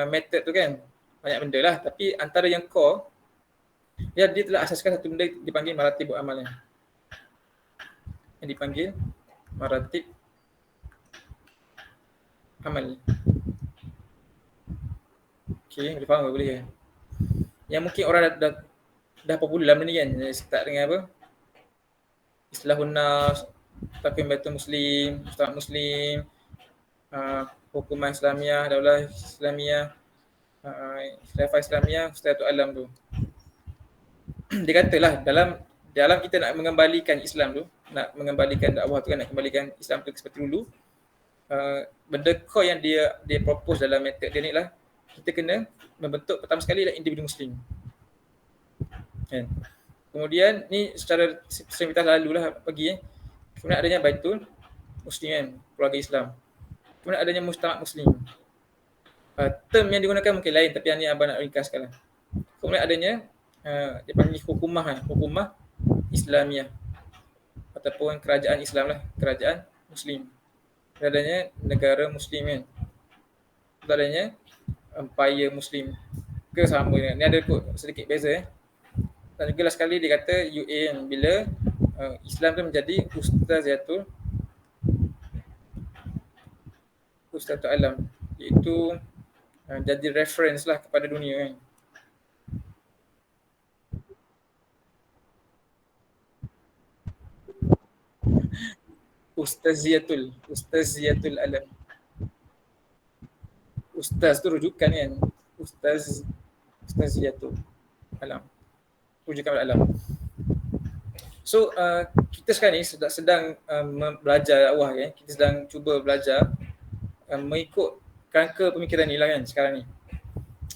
method tu kan, banyak benda lah, tapi antara yang core dia telah asaskan satu benda dipanggil maratib amal yang dipanggil maratib amal. Okay, boleh faham ke? Boleh kan? Yang mungkin orang dah popular benda ni kan, start dengan apa, Islahun Nas, Takwim Baitul Muslim, Ustaz Muslim, Hukuman Islamiyah, Daulah Islamiyah, Khilafah Islamiyah, Ustazatul Alam tu. Dia katalah dalam kita nak mengembalikan Islam tu, nak mengembalikan dakwah tu kan, nak kembalikan Islam tu seperti dulu, benda core yang dia propose dalam metod dia ni lah, kita kena membentuk pertama sekali lah individu Muslim kan. Kemudian ni secara semitas lalu lah pergi kemudian adanya Baitul Muslim kan, keluarga Islam. Kemudian adanya Mujtama' Muslim. Term yang digunakan mungkin lain, tapi yang ni abang nak ringkaskan lah. Kemudian adanya dia panggil hukumah Islamiyah ataupun kerajaan Islam lah, kerajaan Muslim. Dan adanya negara Muslim kan. Dan adanya empire Muslim. Ke sama ni ada sedikit beza Dan juga sekali dia kata UA kan, bila Islam tu menjadi Ustazatul Alam, iaitu jadi reference lah kepada dunia kan. Ustaziyatul Alam. Ustaz tu rujukan kan, Ustaziyatul Alam, rujukan alam. So kita sekarang ni sedang belajar dakwah kan, kita sedang cuba belajar mengikut kerangka pemikiran ni lah kan sekarang ni.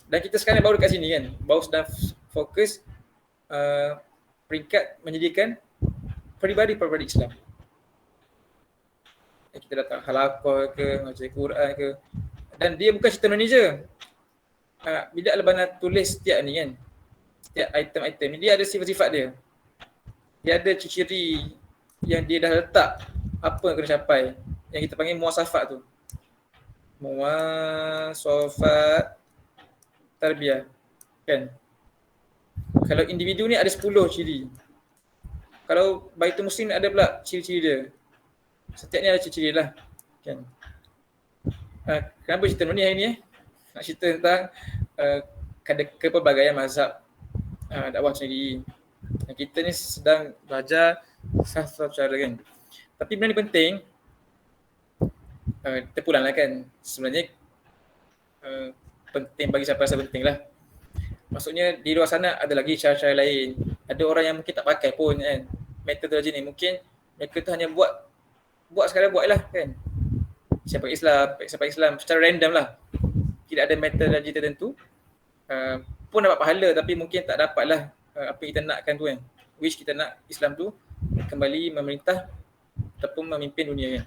Dan kita sekarang baru dekat sini kan, baru sedang fokus peringkat menjadikan peribadi Islam. Kita datang halaqah ke, baca Quran ke, dan dia bukan cerita Indonesia. Bila Al-Banna tulis setiap ni kan, setiap item-item ni dia ada sifat-sifat dia. Dia ada ciri-ciri yang dia dah letak apa yang kena capai, yang kita panggil muasafat tu. Muasafat tarbiyah kan. Kalau individu ni ada 10 ciri. Kalau Baitul Muslim ada pula ciri-ciri dia. Setiap ni ada ciri-ciri lah kan. Kenapa cerita ni hari ni nak cerita tentang kepelbagaian mazhab dakwah sendiri. Kita ni sedang belajar satu cara kan. Tapi benda ni penting, terpulang lah kan. Sebenarnya penting bagi siapa rasa penting lah. Maksudnya di luar sana ada lagi cara-cara lain. Ada orang yang mungkin tak pakai pun kan metodologi ni. Mungkin mereka tu hanya buat sekadar buat lah kan. Siapa Islam secara random lah. Tidak ada metodologi tertentu. Pun dapat pahala tapi mungkin tak dapat lah apa yang kita nakkan tu kan. Wish kita nak Islam tu kembali memerintah ataupun memimpin dunia kan.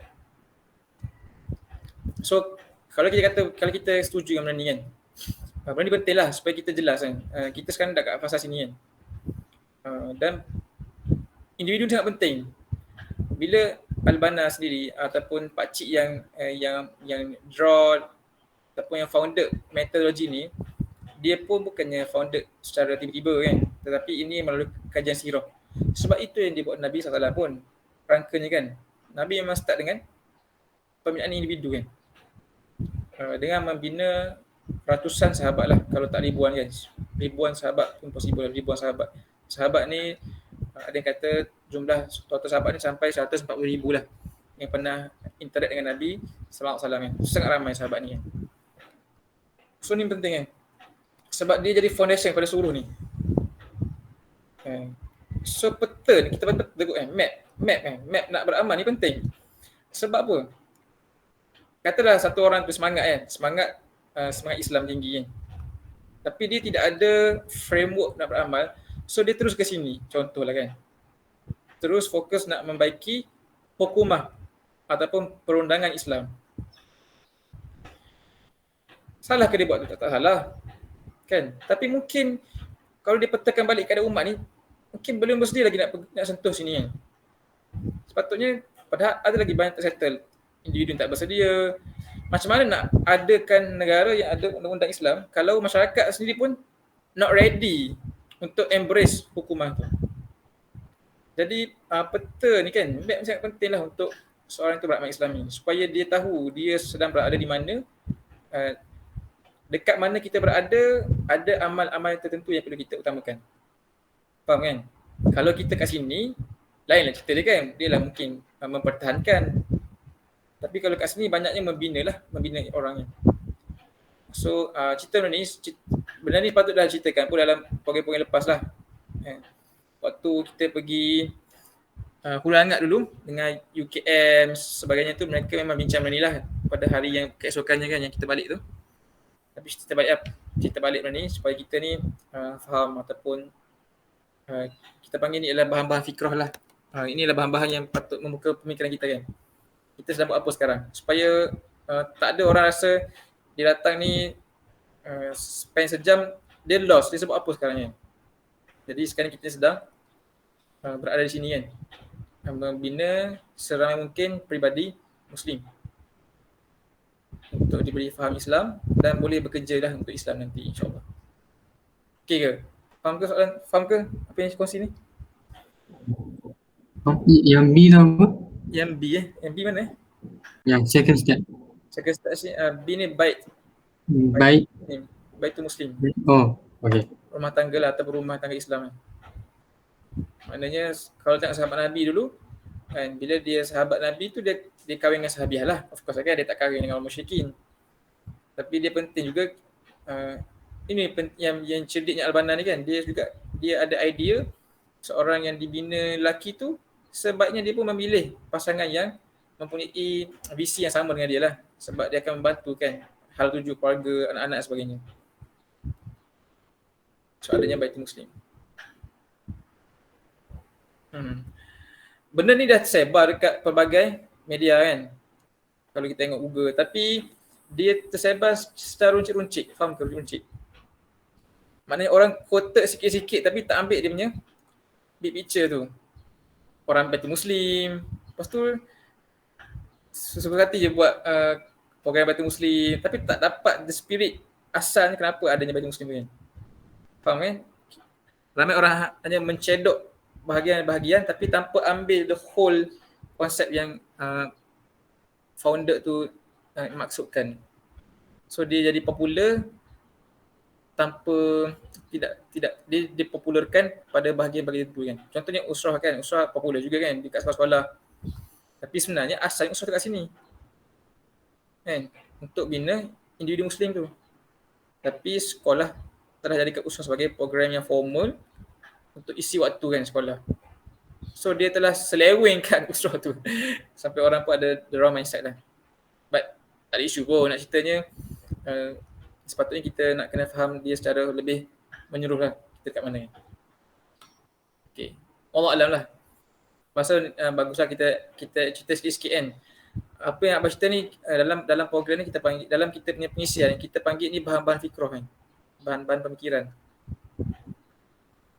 So kalau kita setuju dengan benda ni kan, benda ni penting lah supaya kita jelas kan. Kita sekarang dah kat fasa sini kan. Dan individu sangat penting. Bila Al-Banna sendiri ataupun pakcik yang draw ataupun yang founder metodologi ni, dia pun bukannya founded secara tiba-tiba kan, tetapi ini melalui kajian sirah. Sebab itu yang dibuat Nabi SAW pun rangkanya kan. Nabi memang start dengan pembinaan individu kan, dengan membina ratusan sahabat lah, kalau tak ribuan kan. Ribuan sahabat pun possible, ribuan sahabat ni ada yang kata jumlah total sahabat ni sampai 140,000 lah yang pernah interact dengan Nabi SAW kan. Sangat ramai sahabat ni kan. So ni penting kan, sebab dia jadi foundation pada seluruh ni. So peta ni, kita peta kan, map nak beramal ni penting. Sebab apa? Katalah satu orang tu semangat Islam tinggi kan, tapi dia tidak ada framework nak beramal, so dia terus ke sini. Contohlah kan, terus fokus nak membaiki hukumah ataupun perundangan Islam. Salah ke dia buat tu? Tak salah. Kan? Tapi mungkin kalau dia petakan balik keadaan umat ni, mungkin belum bersedia lagi nak sentuh sini kan. Sepatutnya padahal ada lagi banyak tersettle. Individu yang tak bersedia. Macam mana nak adakan negara yang ada undang-undang Islam kalau masyarakat sendiri pun not ready untuk embrace hukuman tu. Jadi peta ni kan sangat penting lah untuk seorang tu beramal Islam ni, supaya dia tahu dia sedang berada di mana, dekat mana kita berada, ada amal-amal tertentu yang perlu kita utamakan. Faham kan? Kalau kita kat sini, lainlah cerita dia kan. Dia lah mungkin mempertahankan. Tapi kalau kat sini banyaknya membina orangnya. So cerita ni benda ni patut dah ceritakan pun dalam program-program lepas lah. Waktu kita pergi Hulu Hangat dulu dengan UKM sebagainya tu, mereka memang bincang benda ni lah pada hari yang keesokannya kan yang kita balik tu. Tapi cerita balik benda ni supaya kita ni faham ataupun kita panggil ni adalah bahan-bahan fikrah lah. Ini adalah bahan-bahan yang patut membuka pemikiran kita kan. Kita sedang buat apa sekarang supaya tak ada orang rasa dia datang ni spend sejam dia lost, dia sebab apa sekarang kan. Jadi sekarang kita sedang berada di sini kan, membina seramai mungkin peribadi Muslim untuk diberi faham Islam dan boleh bekerja dah untuk Islam nanti insyaAllah. Okey ke? Faham ke apa yang kongsi ni? Yang B tu apa? Yang B Yang B mana Yang second step. Second step B ni bait. Baitul Muslim. Oh, okey. Rumah tangga lah ataupun rumah tangga Islam kan. Maknanya kalau tengok sahabat Nabi dulu kan, bila dia sahabat Nabi tu dia kahwin dengan sahabiah lah. Of course kan, dia tak kahwin dengan orang musyrikin. Tapi dia penting juga ini yang cerdiknya Al-Banna ni kan, dia ada idea seorang yang dibina lelaki tu sebaiknya dia pun memilih pasangan yang mempunyai visi yang sama dengan dia lah, sebab dia akan membantu kan hal tuju keluarga, anak-anak dan sebagainya. So adanya Baitul Muslim. Benda ni dah tersebar dekat pelbagai media kan, kalau kita tengok Google, tapi dia tersebar secara runcit-runcit. Faham ke runcit? Maknanya orang quoted sikit-sikit tapi tak ambil dia punya big picture tu. Orang Baitul Muslim, lepas tu suka hati je buat program Baitul Muslim, tapi tak dapat the spirit asalnya kenapa adanya Baitul Muslim kan. Faham kan? Ramai orang hanya mencedok bahagian-bahagian tapi tanpa ambil the whole konsep yang founder tu maksudkan. So dia jadi popular tanpa dia popularkan pada bahagian-bahagian itu kan. Contohnya Usrah kan, Usrah popular juga kan dekat sekolah-sekolah. Tapi sebenarnya asalnya Usrah dekat sini. Kan? Untuk bina individu Muslim tu. Tapi sekolah telah jadikan Usrah sebagai program yang formal untuk isi waktu kan sekolah. So dia telah selewengkan Usrah tu. Sampai orang pun ada the wrong mindset lah. But tak ada isu pun nak ceritanya. Sepatutnya kita nak kena faham dia secara lebih menyeluruh lah kita kat mana kan. Okay. Allah Alam lah. Masa baguslah kita cerita sikit-sikit kan. Apa yang abang cerita ni dalam program ni kita panggil, dalam kita punya pengisian kita panggil ni bahan-bahan fikrah kan. Bahan-bahan pemikiran.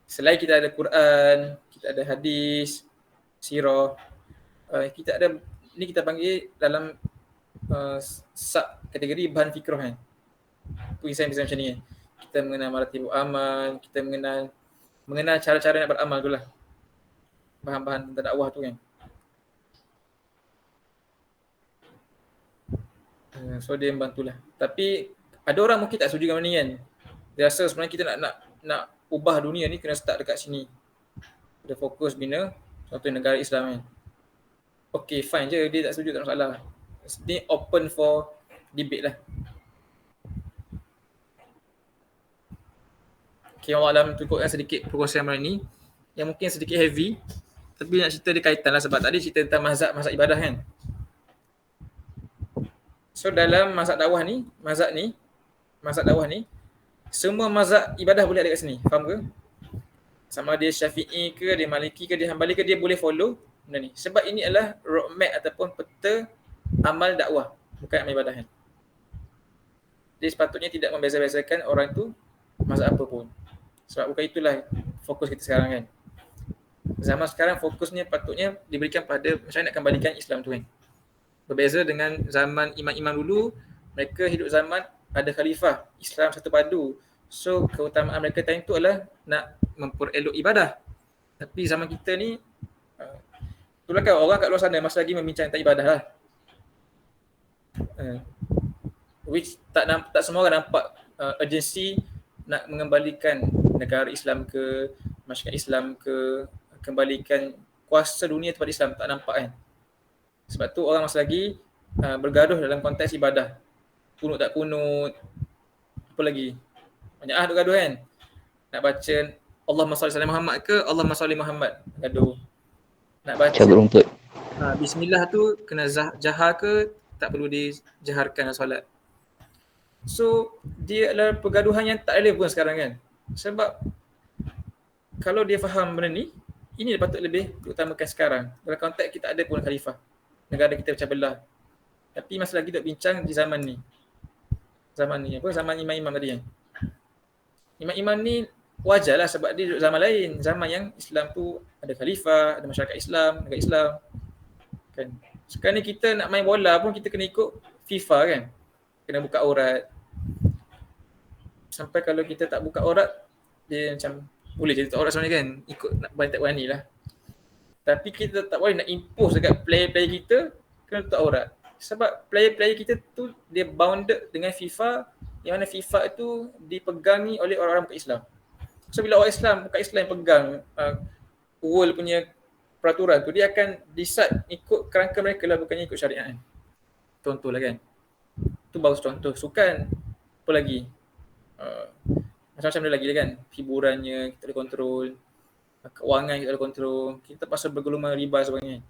Selain kita ada Quran, kita ada hadis, sirah, kita ada ni kita panggil dalam sub kategori bahan fikrah kan. Tulisan-tulisan macam ni kan. Kita mengenal maratibul amal, kita mengenal cara-cara nak beramal tu lah. Bahan-bahan tentang dakwah tu kan. So dia membantulah. Tapi ada orang mungkin tak setuju dengan ni kan. Dia rasa sebenarnya kita nak ubah dunia ni kena start dekat sini. Dia fokus bina suatu negara Islam kan. Okay, fine je. Dia tak setuju, tak masalah. Ni open for debate lah. Okay, Allah Alam tukukkan sedikit program malam ni yang mungkin sedikit heavy, tapi nak cerita dia kaitan lah sebab tadi cerita tentang mazhab ibadah kan. So dalam mazhab dakwah ni semua mazhab ibadah boleh ada kat sini. Faham ke? Sama dia Syafi'i ke, dia Maliki ke, dia Hambali ke, dia boleh follow benda ni. Sebab ini adalah roadmap ataupun peta amal dakwah, bukan amal ibadah kan. Dia sepatutnya tidak membeza-bezakan orang tu mazhab apa pun. Sebab bukan itulah fokus kita sekarang kan. Zaman sekarang fokusnya patutnya diberikan pada macam mana nak kembalikan Islam tu kan. Berbeza dengan zaman imam-imam dulu, mereka hidup zaman ada khalifah, Islam satu padu. So keutamaan mereka time tu adalah nak memperelok ibadah. Tapi zaman kita ni, itulah kan orang kat luar sana masih lagi membincang tentang ibadah lah. Which tak semua orang nampak urgency nak mengembalikan negara Islam ke, masyarakat Islam ke, kembalikan kuasa dunia kepada Islam, tak nampak kan. Sebab tu orang masih lagi bergaduh dalam konteks ibadah. Kunut tak kunut, apa lagi. Banyak duk gaduh kan. Nak baca Allahumma salli ala Muhammad ke Allahumma salli Muhammad, gaduh. Nak baca Cabut rumput. bismillah tu kena jahar ke tak perlu dijaharkan dalam solat. So dia adalah pergaduhan yang tak relevan sekarang kan. Sebab kalau dia faham benda ni, ini patut lebih diutamakan sekarang. Dalam konteks kita ada pun khalifah, negara kita pecah belah. Tapi masih lagi duk bincang di zaman ni. Zaman ni apa? Zaman imam-imam tadi kan. Imam-imam ni wajarlah sebab dia duduk zaman lain. Zaman yang Islam tu ada khalifah, ada masyarakat Islam, negara Islam. Kan. Sekarang ni kita nak main bola pun kita kena ikut FIFA kan. Kena buka aurat. Sampai kalau kita tak buka aurat, dia macam boleh jadi tak aurat sebenarnya kan. Ikut nak berani tak berani lah. Tapi kita tak boleh nak impose dekat player-player kita kena tutup aurat. Sebab player-player kita tu dia bounded dengan FIFA, yang mana FIFA itu dipegangi oleh orang-orang bukan Islam. So bila orang Islam, bukan Islam yang pegang world punya peraturan tu, dia akan decide ikut kerangka mereka lah, bukannya ikut syariat kan. Contohlah kan. Tu baru contoh. Sukan, apa lagi? Macam-macam dia lagi kan. Hiburannya kita boleh kontrol, kewangan kita boleh kontrol, kita pasal bergelumang riba sebagainya.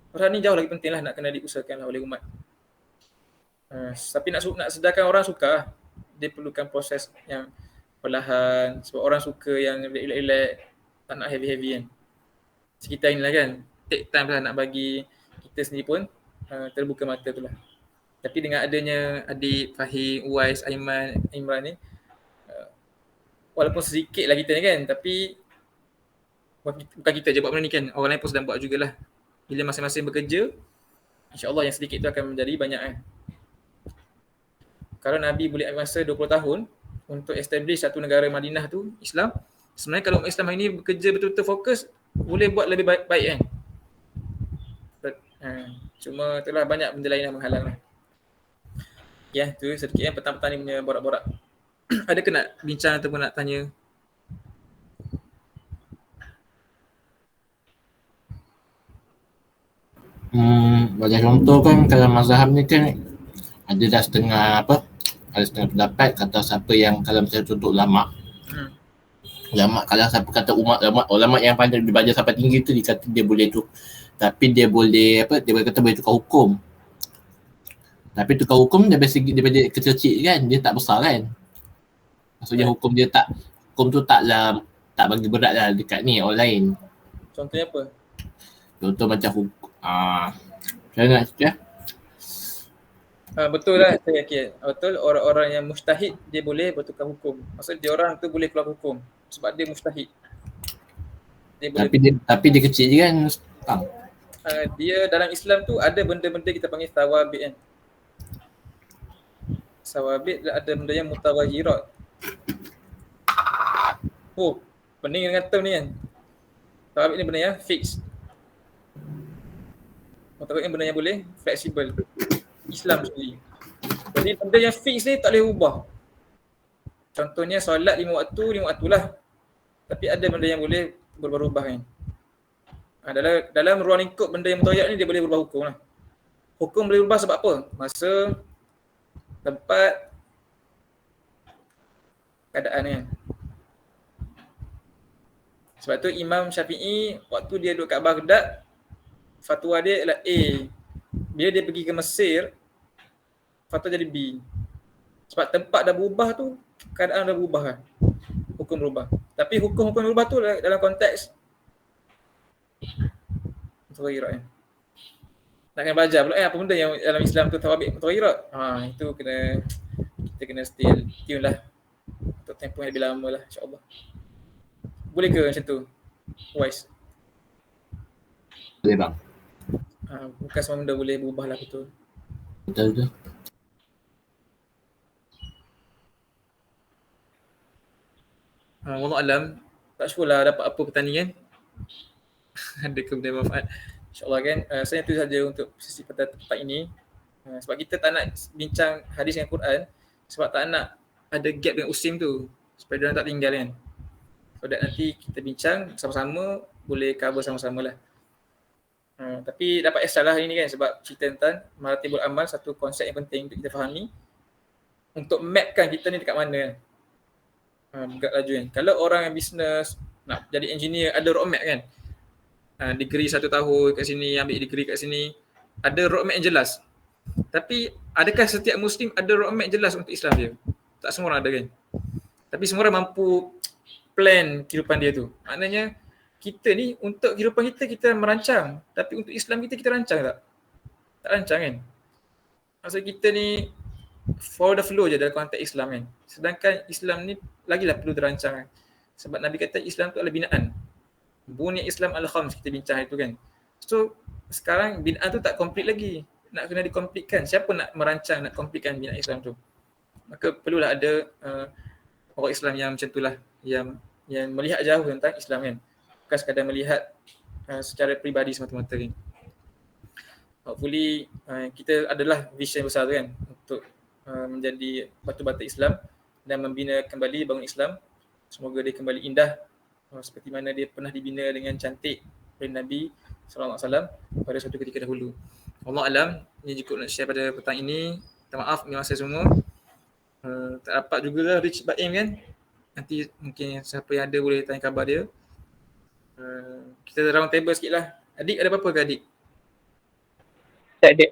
Orang ni jauh lagi penting lah nak kena diusahakan oleh umat. Tapi nak sedarkan orang suka, dia perlukan proses yang perlahan. Sebab orang suka yang relax-relax, tak nak heavy-heavy kan. Sekitar inilah kan, take time lah nak bagi kita sendiri pun terbuka mata tu lah. Tapi dengan adanya adik Fahim, Uwais, Aiman, Imran ni, walaupun sedikit lah kita ni kan, tapi bukan kita je buat benda ni kan, orang lain pun sedang buat jugalah. Bila masing-masing bekerja, insya-Allah yang sedikit tu akan menjadi banyak kan. Kalau Nabi boleh ambil masa 20 tahun untuk establish satu negara Madinah tu, Islam, sebenarnya kalau umat Islam hari ni bekerja betul-betul fokus, boleh buat lebih baik kan. Cuma itulah banyak benda lain yang menghalang lah. Ya, tu sedikit yang petang-petang ni punya borak-borak. Ada ke nak bincang ataupun nak tanya? Bagi contoh kan kalau mazhab ni kan ada dah setengah ada setengah pendapat kata siapa yang kalau macam contoh ulama. Ulama kalau siapa kata ulama yang pandai dibaca sampai tinggi tu dia kata dia boleh tu. Tapi dia boleh dia boleh kata boleh tukar hukum. Tapi tukar hukum dia daripada kecil-kecil kan, dia tak besar kan. Maksudnya hukum tu taklah tak bagi berat lah dekat ni orang lain. Contohnya apa? Contoh macam hukum saya nak cakap betul lah, saya yakin. Betul, orang-orang yang mujtahid dia boleh bertukar hukum. Maksudnya dia orang tu boleh keluar hukum sebab dia mujtahid. Dia boleh, tapi dia kecil je kan. Dia dalam Islam tu ada benda-benda kita panggil thawabit kan. Thawabit ada benda yang mutawahirat. Pening dengan term ni kan. Thawabit ni benda yang fix. Mutawahirat ni benda yang boleh fleksibel. Islam sendiri. Jadi benda yang fix ni tak boleh ubah. Contohnya solat 5 waktu lah. Tapi ada benda yang boleh berubah-ubah kan. Dalam ruang lingkup benda yang mutawahirat ni dia boleh berubah hukum lah. Hukum boleh berubah sebab apa? Masa, tempat, keadaan kan. Sebab tu Imam Syafi'i waktu dia duduk kat Baghdad, fatwa dia ialah A. Bila dia pergi ke Mesir, fatwa jadi B. Sebab tempat dah berubah tu, keadaan dah berubah kan. Hukum berubah. Tapi hukum-hukum berubah tu dalam konteks mutaghayyirat kan. Nak kena belajar pula apa benda yang dalam Islam tu tawabit mutaghayyirat. Itu kita kena still tune lah untuk tempoh yang lebih lama lah, insyaAllah. Boleh ke macam tu? Wise. Boleh bang. Bukan semua benda boleh berubah lah, betul. Betul. Wallah alam. Tak sure lah dapat apa pertandingan. Ada kemudian manfaat. InsyaAllah kan. Saya itu saja untuk sesi pada tempat ini. Sebab kita tak nak bincang hadis dengan Quran. Sebab tak nak ada gap dengan usim tu. Supaya dia tak tinggal kan. So that nanti kita bincang sama-sama, boleh cover sama-sama lah. Tapi dapat salah hari ni kan, sebab cerita tentang maratibul amal, satu konsep yang penting untuk kita fahami untuk mapkan kita ni dekat mana kan. Bergerak laju kan. Kalau orang yang bisnes nak jadi engineer, ada roadmap kan. Degree 1 tahun kat sini, ambil degree kat sini, ada roadmap yang jelas. Tapi adakah setiap Muslim ada roadmap jelas untuk Islam dia? Tak semua orang ada kan. Tapi semua orang mampu plan kehidupan dia tu. Maknanya kita ni untuk kehidupan kita merancang. Tapi untuk Islam kita rancang tak? Tak rancang kan? Maksud kita ni follow the flow je dalam konteks Islam kan. Sedangkan Islam ni lagilah perlu dirancang kan. Sebab Nabi kata Islam tu adalah binaan. Bunya Islam al-khams, kita bincang hari tu kan. So sekarang binaan tu tak complete lagi. Nak kena dikomplitkan. Siapa nak merancang, nak completekan binaan Islam tu? Maka perlulah ada orang Islam yang macam itulah, yang melihat jauh tentang Islam kan. Bukan sekadar melihat secara peribadi semata-mata kan. Hopefully kita adalah vision besar tu kan, untuk menjadi batu-bata Islam dan membina kembali bangun Islam. Semoga dia kembali indah seperti mana dia pernah dibina dengan cantik oleh Nabi SAW pada suatu ketika dahulu. Allah alam, ini cukup nak share pada petang ini. Minta maaf dengan saya semua. Tak dapat jugalah reach Baim kan. Nanti mungkin siapa yang ada boleh tanya khabar dia. Kita round table sikit lah. Adik ada apa-apa ke adik? Tak ada.